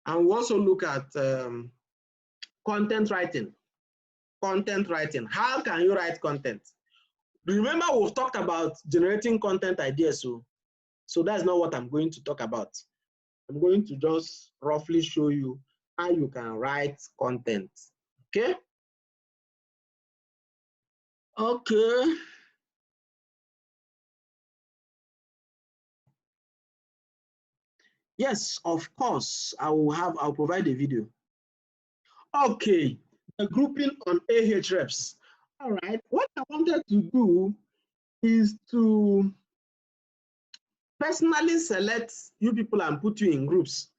And we'll also look at content writing. Content writing. How can you write content? Remember, we've talked about generating content ideas. So that's not what I'm going to talk about. I'm going to just roughly show you how you can write content. Okay? Okay. Yes, of course, I'll provide a video. Okay, the grouping on Ahrefs. All right, what I wanted to do is to personally select you people and put you in groups.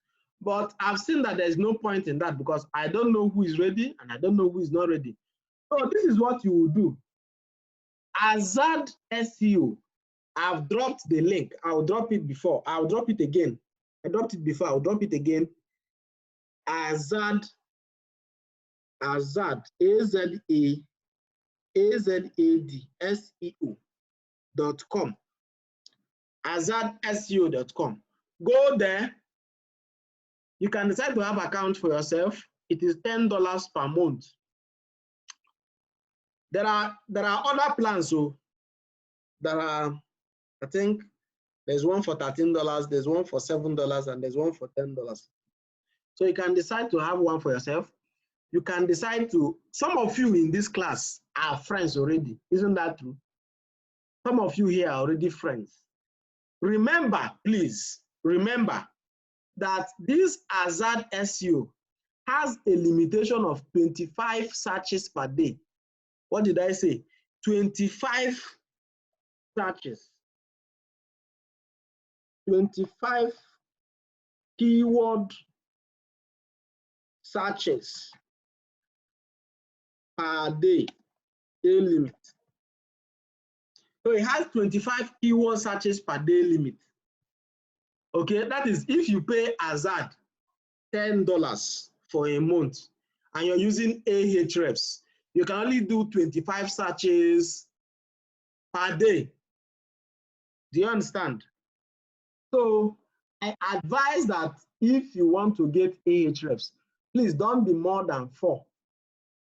But I've seen that there's no point in that because I don't know who is ready and I don't know who is not ready. So this is what you will do. Azad SEO. I've dropped the link. I'll drop it before. I'll drop it again. I dropped it before. I'll drop it again. Azad, A-Z-A-D, SEO.com. AzadSEO.com. Go there. You can decide to have an account for yourself. It is $10 per month. There are other plans. So there are, I think there's one for $13, there's one for $7, and there's one for $10. So you can decide to have one for yourself. You can decide to, some of you in this class are friends already. Isn't that true? Some of you here are already friends. Remember, please, remember that this Azad SEO has a limitation of 25 searches per day. What did I say? 25 searches. 25 keyword searches per day, day limit. So it has 25 keyword searches per day limit. Okay, that is if you pay Azad $10 for a month and you're using Ahrefs, you can only do 25 searches per day. Do you understand? So I advise that if you want to get Ahrefs, please don't be more than 4.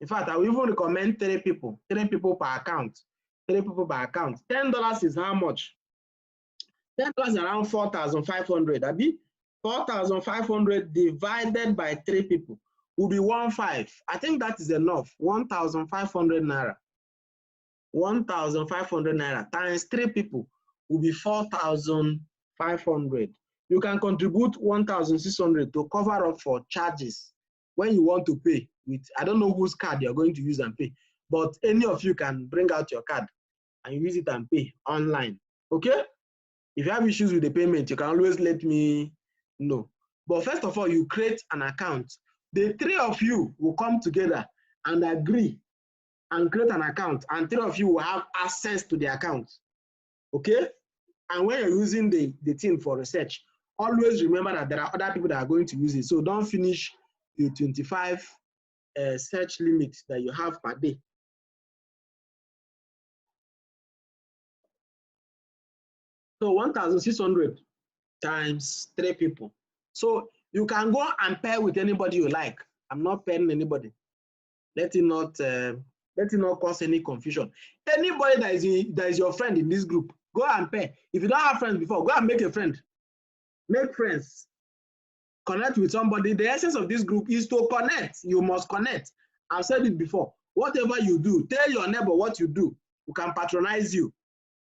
In fact, I will even recommend 3 people per account. 3 people per account. $10 is how much? $10 is around 4,500. Abi, 4,500 divided by 3 people will be 1.5. I think that is enough. 1,500 naira. 1,500 naira times 3 people will be 4,500. You can contribute 1,600 to cover up for charges when you want to pay with, I don't know whose card you're going to use and pay, but any of you can bring out your card and use it and pay online. Okay? If you have issues with the payment, you can always let me know. But first of all, you create an account. The 3 of you will come together and agree and create an account, and 3 of you will have access to the account. Okay? And when you're using the thing for research, always remember that there are other people that are going to use it. So don't finish the 25 search limit that you have per day. So 1,600 times 3 people. So you can go and pair with anybody you like. I'm not pairing anybody. Let it not cause any confusion. Anybody that is your friend in this group, go and pair. If you don't have friends before, go and make a friend. Make friends. Connect with somebody. The essence of this group is to connect. You must connect. I've said it before. Whatever you do, tell your neighbor what you do. Who can patronize you.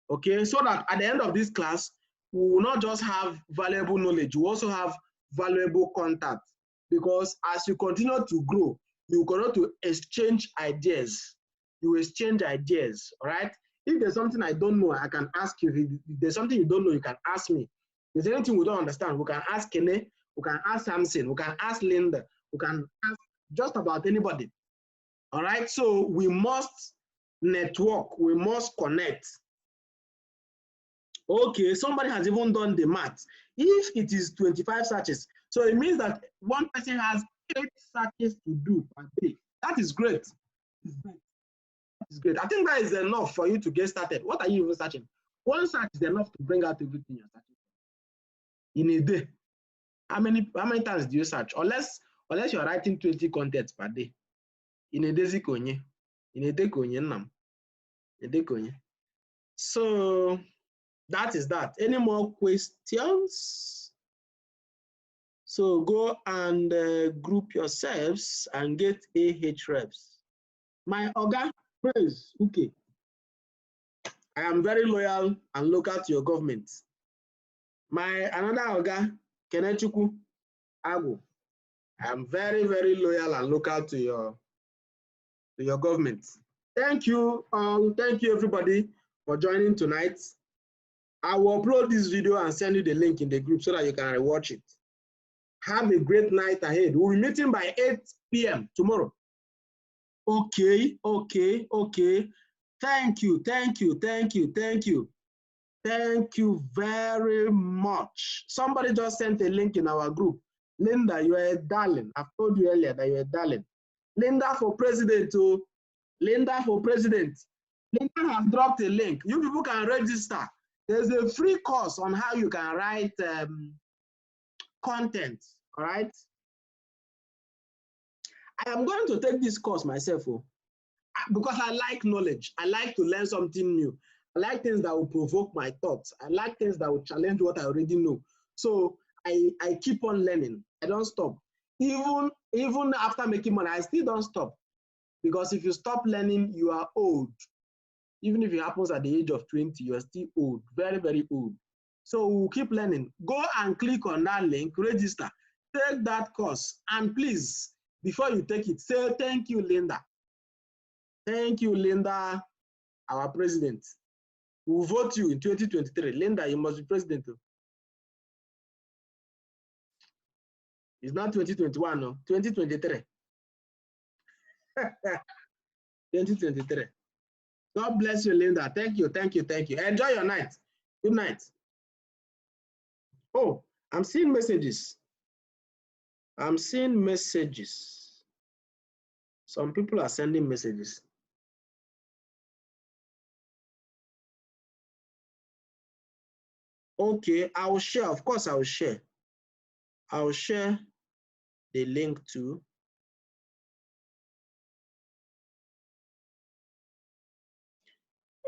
Okay, so that at the end of this class, we will not just have valuable knowledge, we also have valuable contact. Because as you continue to grow, you continue to exchange ideas. You exchange ideas, all right? If there's something I don't know, I can ask you. If there's something you don't know, you can ask me. If there's anything we don't understand, we can ask Kene, we can ask Samson, we can ask Linda, we can ask just about anybody. All right, so we must network, we must connect. Okay, somebody has even done the math. If it is 25 searches, so it means that one person has 8 searches to do per day. That is great. It's great. I think that is enough for you to get started. What are you even searching? One search is enough to bring out everything you're searching for. In a day, how many times do you search? Unless you're writing 20 contents per day. In a day, zikonye. In a day, konye nam. In a day, konye. So that is that. Any more questions? So go and group yourselves and get AH reps. My Oga, praise, okay. I am very loyal and local to your government. My another Oga, Kenechukwu Agu, I am very, very loyal and local to your government. Thank you, thank you everybody for joining tonight. I will upload this video and send you the link in the group so that you can rewatch it. Have a great night ahead. We'll be meeting by 8 p.m. tomorrow. Okay. Thank you. Thank you very much. Somebody just sent a link in our group. Linda, you are a darling. I've told you earlier that you're a darling. Linda for president. Oh. Linda for president. Linda has dropped a link. You people can register. There's a free course on how you can write content. All right. I am going to take this course myself because I like knowledge. I like to learn something new. I like things that will provoke my thoughts. I like things that will challenge what I already know. So I keep on learning. I don't stop. Even after making money, I still don't stop. Because if you stop learning, you are old. Even if it happens at the age of 20, you are still old, very, very old. So we'll keep learning. Go and click on that link, register, take that course, and please, before you take it, say thank you, Linda. Thank you, Linda, our president. We'll vote you in 2023. Linda, you must be president. It's not 2021, no, 2023. 2023. God bless you, Linda. Thank you. Enjoy your night. Good night. Oh, I'm seeing messages. Some people are sending messages. Okay, I will share. Of course, I will share. I will share the link to.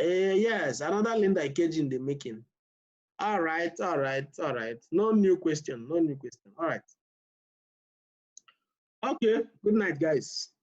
Yes, another Linda Ikeji in the making. All right. No new question. All right. Okay, good night, guys.